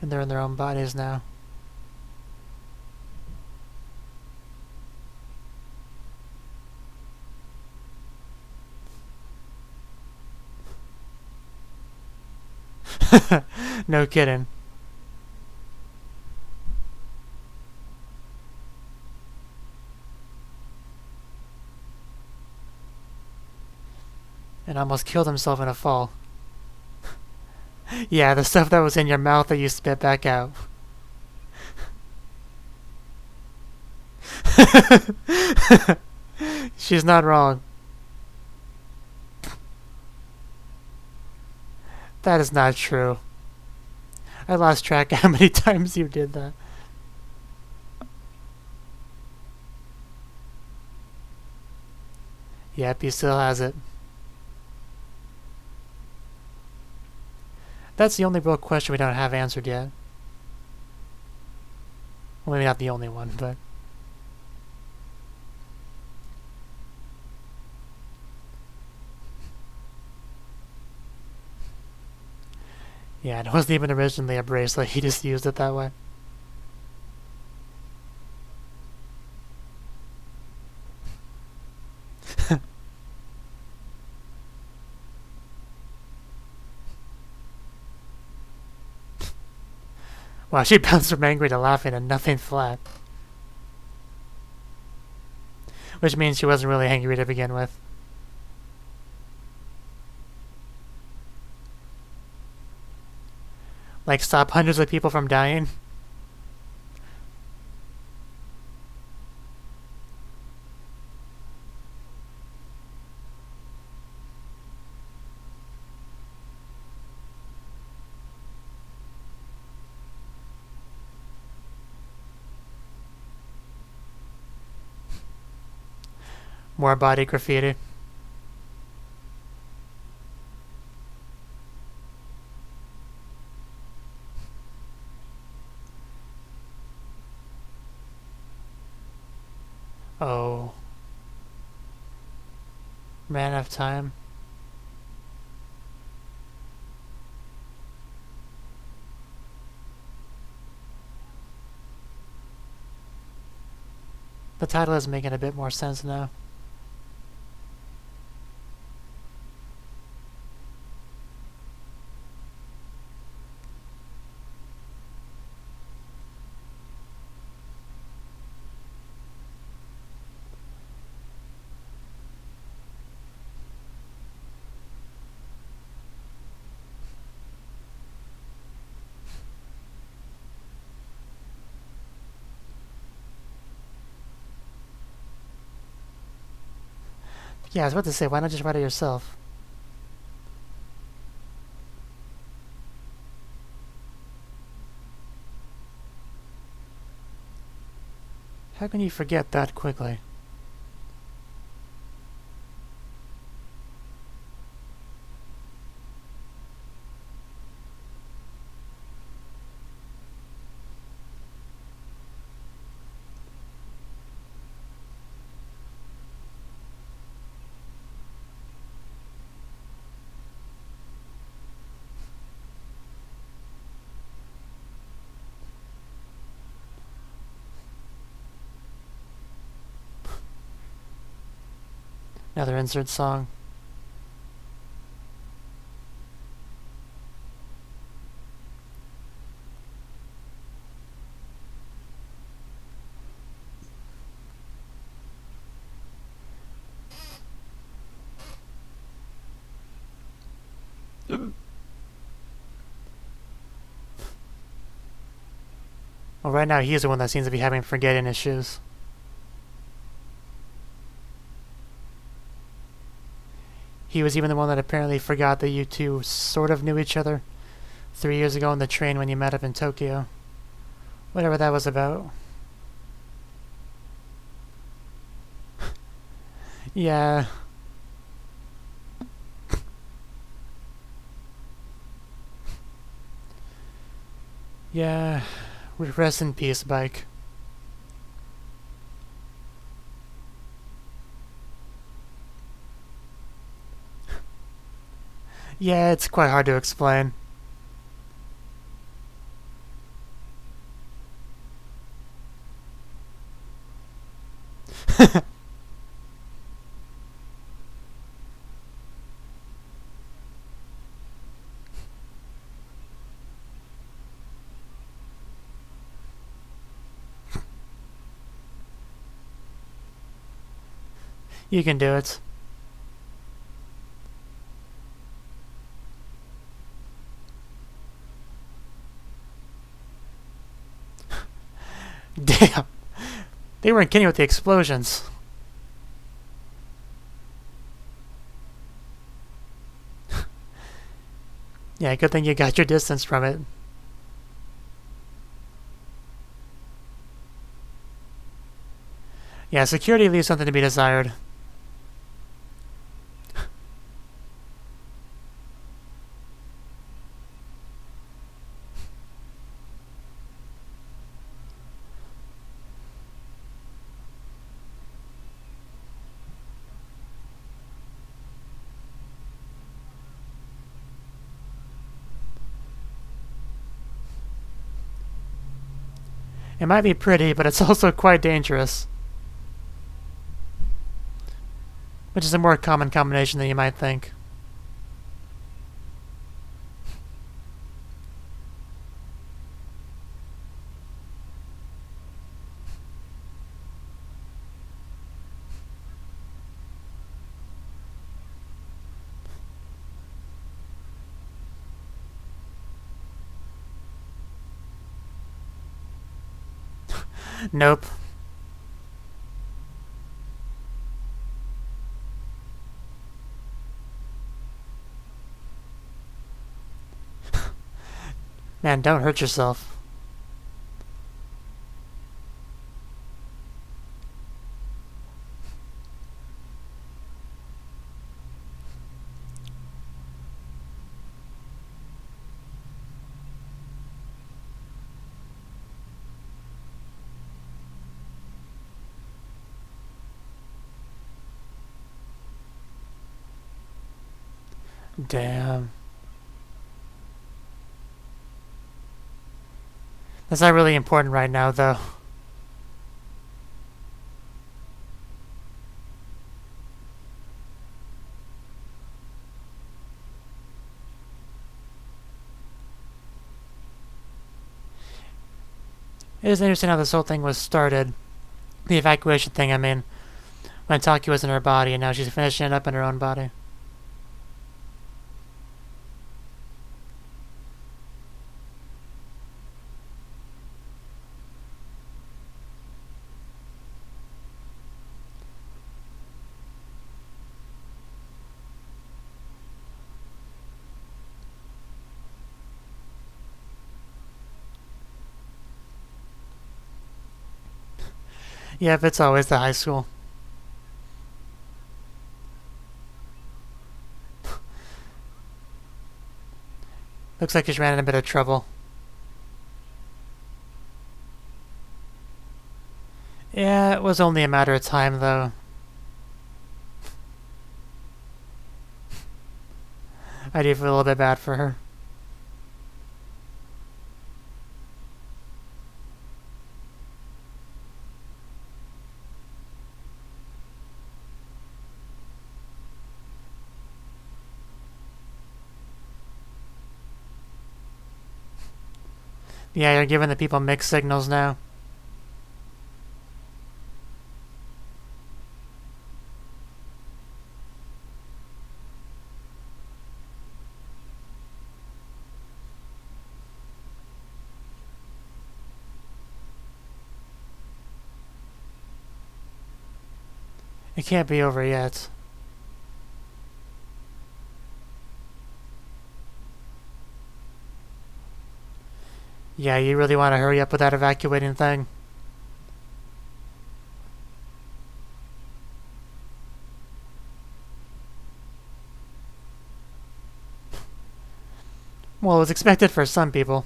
And they're in their own bodies now. No kidding. And almost killed himself in a fall. Yeah, the stuff that was in your mouth that you spit back out. She's not wrong. That is not true. I lost track of how many times you did that. Yep, he still has it. That's the only real question we don't have answered yet. Well, maybe not the only one, but... Yeah, it wasn't even originally a bracelet, he just used it that way. Wow, she bounced from angry to laughing and nothing flat. Which means she wasn't really angry to begin with. Like, stop hundreds of people from dying? More body graffiti. Oh. Ran out of time. The title is making a bit more sense now. Yeah, I was about to say, why not just write it yourself? How can you forget that quickly? Another insert song. Well, right now he's the one that seems to be having forgetting issues. He was even the one that apparently forgot that you two sort of knew each other 3 years ago on the train when you met up in Tokyo. Whatever that was about. Yeah. Yeah. Rest in peace, Bike. Yeah, it's quite hard to explain. You can do it. Damn. They weren't kidding with the explosions. Yeah, good thing you got your distance from it. Yeah, security leaves something to be desired. It might be pretty, but it's also quite dangerous. Which is a more common combination than you might think. Nope. Man, don't hurt yourself. Damn. That's not really important right now, though. It is interesting how this whole thing was started. The evacuation thing, I mean. When Taki was in her body, and now she's finishing it up in her own body. Yep, it's always the high school. Looks like he's ran in a bit of trouble. Yeah, it was only a matter of time, though. I do feel a little bit bad for her. Yeah, you're giving the people mixed signals now. It can't be over yet. Yeah, you really want to hurry up with that evacuating thing? Well, it was expected for some people.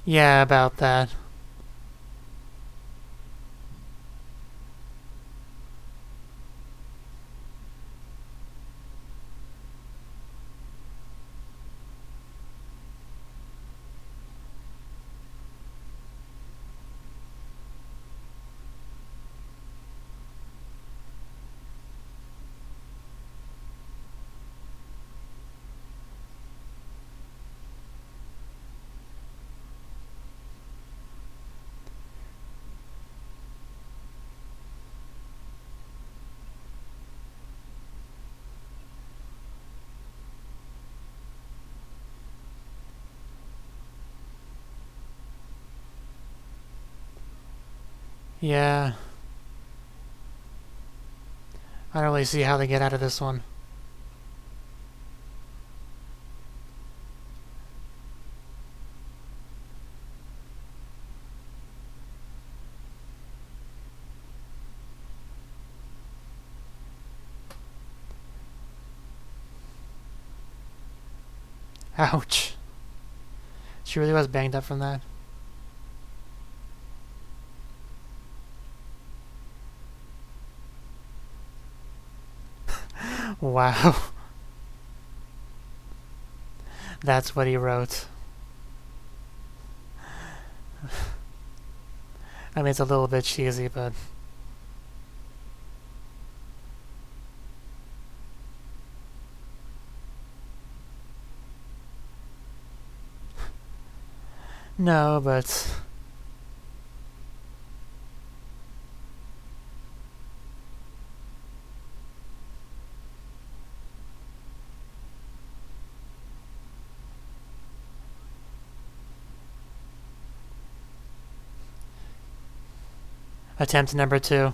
Yeah, about that. Yeah. I don't really see how they get out of this one. Ouch. She really was banged up from that. Wow. That's what he wrote. I mean, it's a little bit cheesy, but... No, but... Attempt number 2.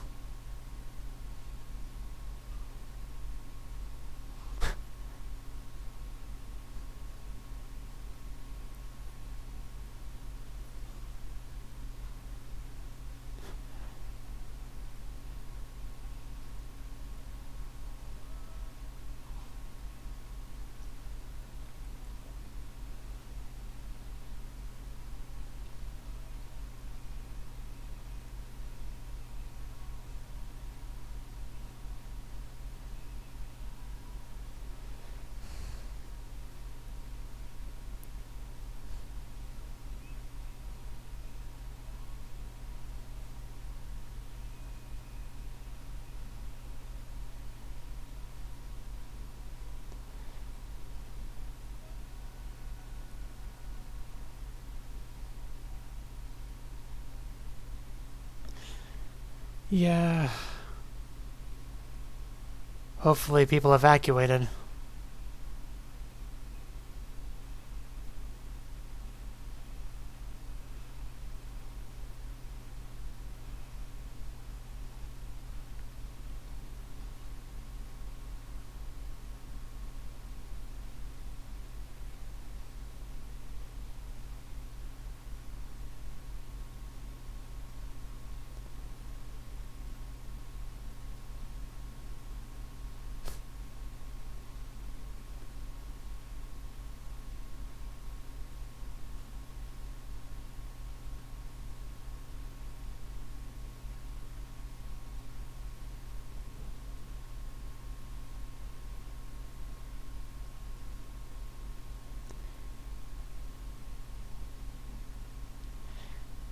Yeah. Hopefully people evacuated.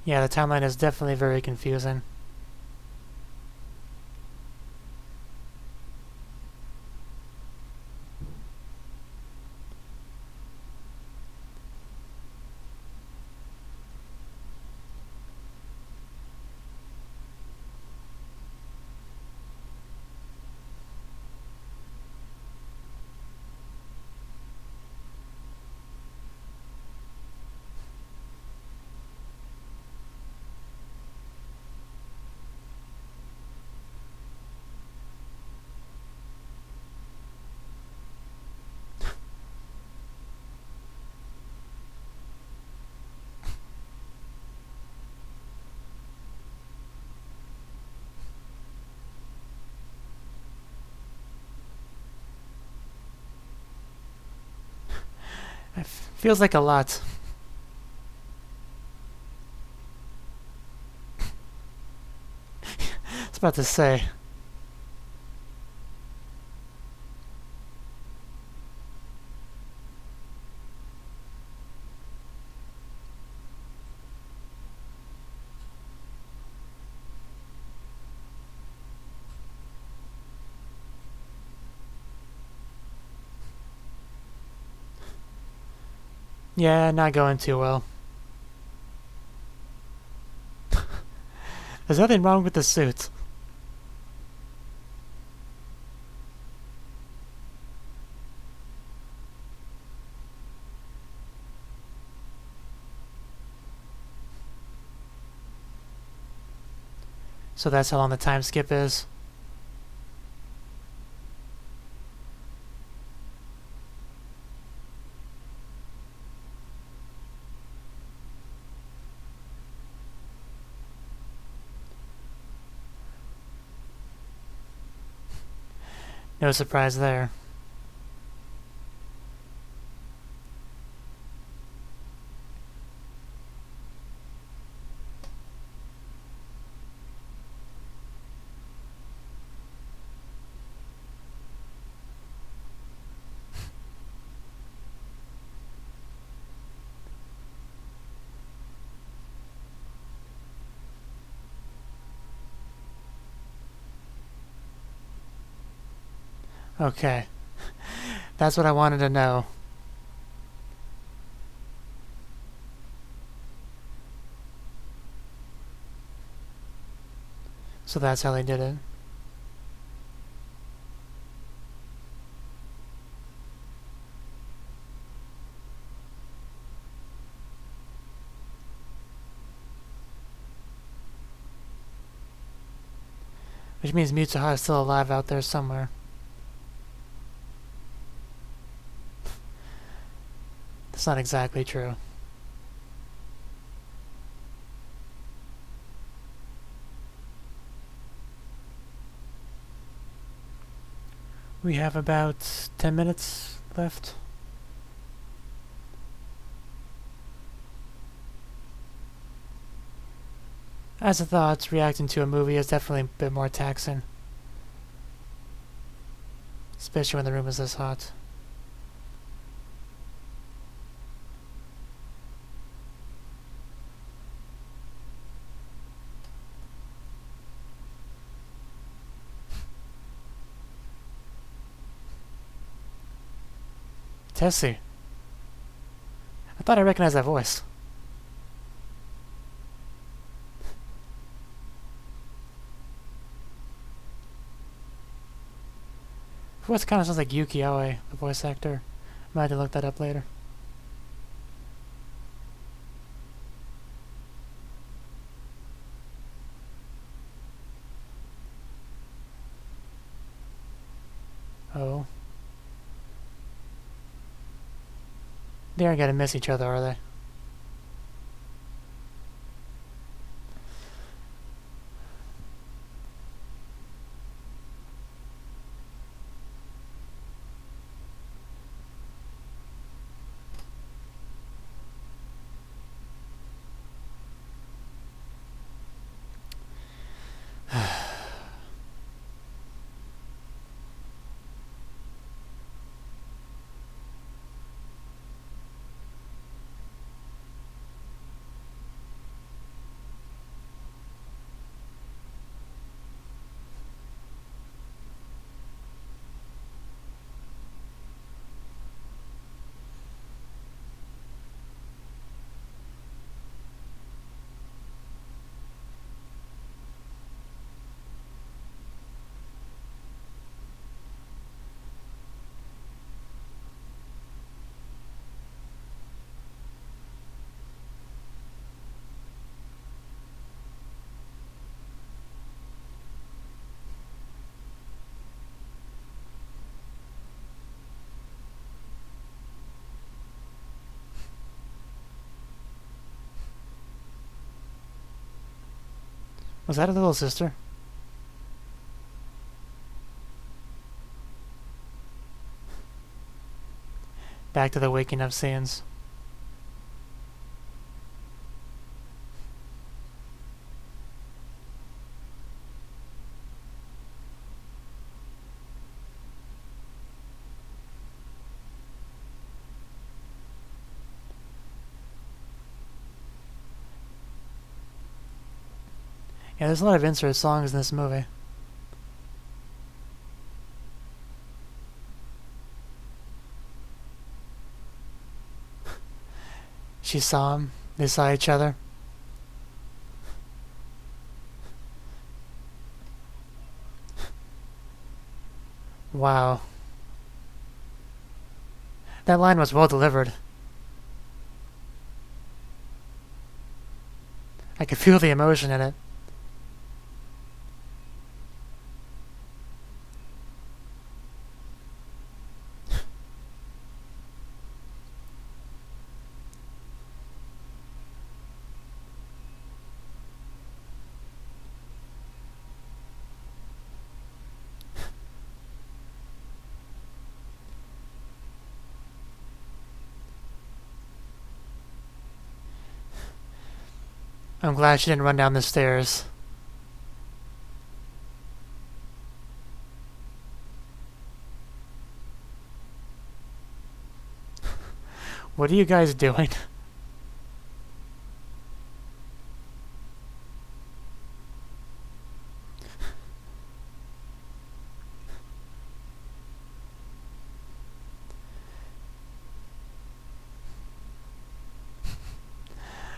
Yeah, the timeline is definitely very confusing. It feels like a lot. I was about to say. Yeah, not going too well. There's nothing wrong with the suit. So that's how long the time skip is. No surprise there. Okay. That's what I wanted to know. So that's how they did it. Which means Mutsuha is still alive out there somewhere. That's not exactly true. We have about 10 minutes left. As a thought, reacting to a movie is definitely a bit more taxing. Especially when the room is this hot. Tessie. I thought I recognized that voice. Voice kind of sounds like Yuki Aoi, the voice actor. Might have to look that up later. Oh. They aren't gonna miss each other, are they? Was that a little sister? Back to the waking up scenes. Yeah, there's a lot of insert songs in this movie. She saw him. They saw each other. Wow. That line was well delivered. I could feel the emotion in it. I'm glad she didn't run down the stairs. What are you guys doing?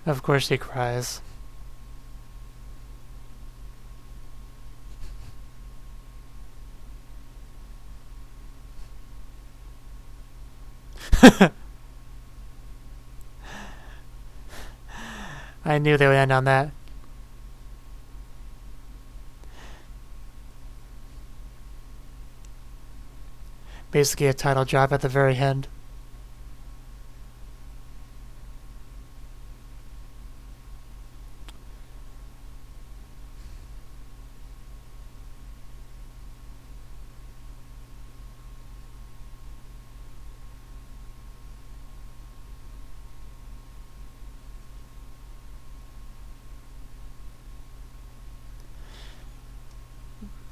Of course she cries. I knew they would end on that. Basically a title drop at the very end.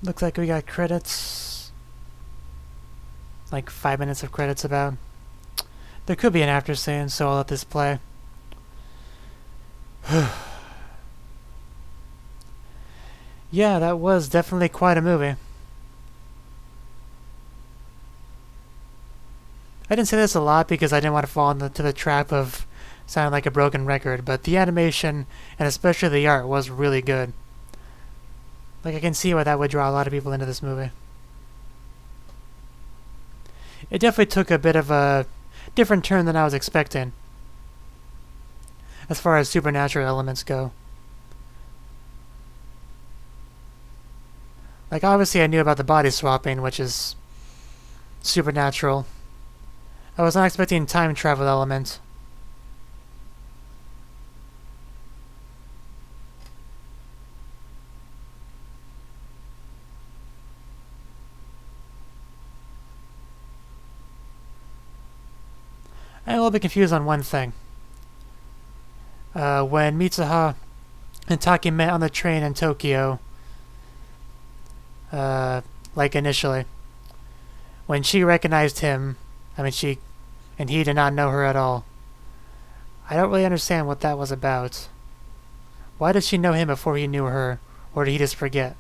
Looks like we got credits. Like 5 minutes of credits about. There could be an after scene, so I'll let this play. Yeah, that was definitely quite a movie. I didn't say this a lot because I didn't want to fall into the trap of sounding like a broken record, but the animation, and especially the art, was really good. Like, I can see why that would draw a lot of people into this movie. It definitely took a bit of a different turn than I was expecting, as far as supernatural elements go. Like, obviously I knew about the body swapping, which is supernatural. I was not expecting time travel element. I'm a little bit confused on one thing. When Mitsuha and Taki met on the train in Tokyo, like initially, when she recognized him, and he did not know her at all. I don't really understand what that was about. Why did she know him before he knew her, or did he just forget?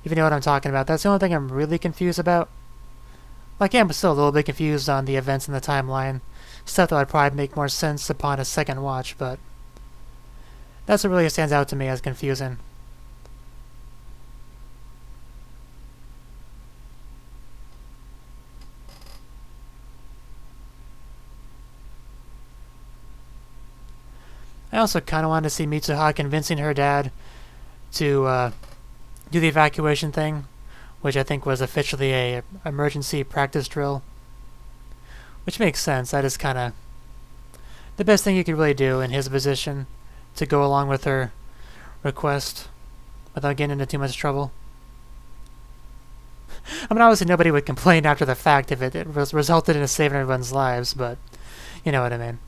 If you know what I'm talking about, that's the only thing I'm really confused about. Like, I'm still a little bit confused on the events in the timeline. Stuff that would probably make more sense upon a second watch, but that's what really stands out to me as confusing. I also kind of wanted to see Mitsuha convincing her dad to do the evacuation thing, which I think was officially a emergency practice drill. Which makes sense. That is kind of the best thing you could really do in his position, to go along with her request without getting into too much trouble. I mean, obviously nobody would complain after the fact if it resulted in saving everyone's lives, but you know what I mean.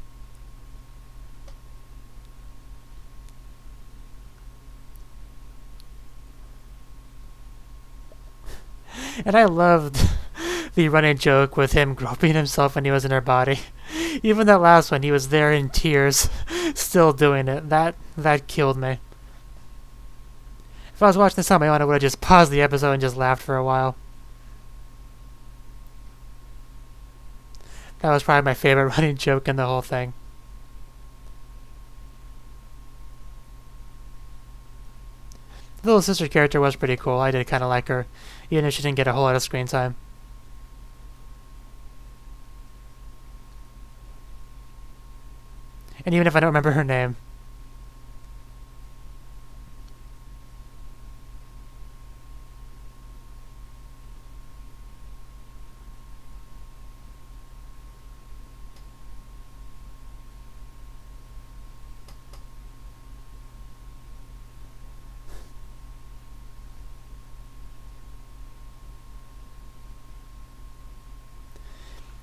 And I loved the running joke with him groping himself when he was in her body. Even that last one, he was there in tears, still doing it. That killed me. If I was watching this on my own, I would have just paused the episode and just laughed for a while. That was probably my favorite running joke in the whole thing. The little sister character was pretty cool. I did kind of like her, even if she didn't get a whole lot of screen time. And even if I don't remember her name.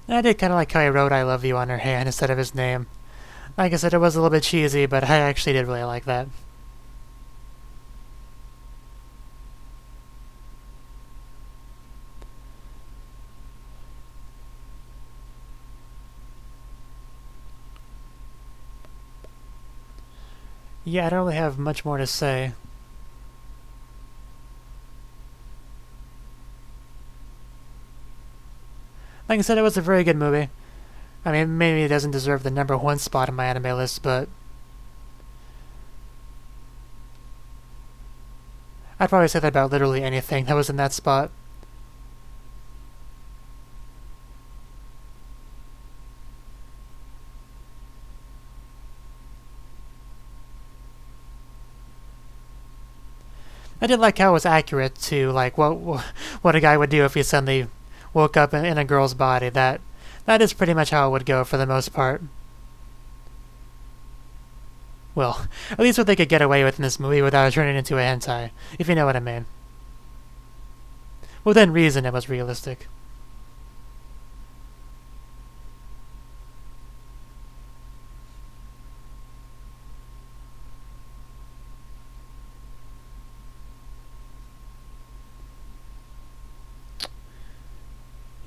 And I did kind of like how he wrote I love you on her hand instead of his name. Like I said, it was a little bit cheesy, but I actually did really like that. Yeah, I don't really have much more to say. Like I said, it was a very good movie. I mean, maybe it doesn't deserve the #1 spot on my anime list, but I'd probably say that about literally anything that was in that spot. I did like how it was accurate to like what a guy would do if he suddenly woke up in a girl's body. That is pretty much how it would go for the most part. Well, at least what they could get away with in this movie without it turning into a hentai, if you know what I mean. Within reason, it was realistic.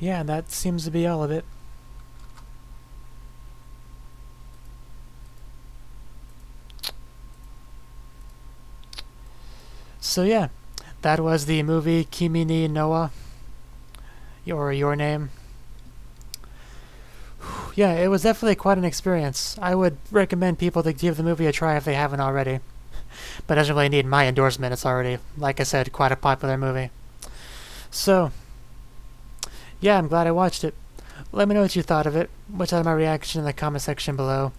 Yeah, and that seems to be all of it. So yeah, that was the movie Kimi ni Noa, or Your Name. Yeah, it was definitely quite an experience. I would recommend people to give the movie a try if they haven't already. But it doesn't really need my endorsement, it's already, like I said, quite a popular movie. So, yeah, I'm glad I watched it. Let me know what you thought of it, which had my reaction in the comment section below.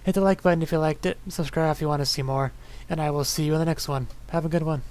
Hit the like button if you liked it, subscribe if you want to see more, and I will see you in the next one. Have a good one.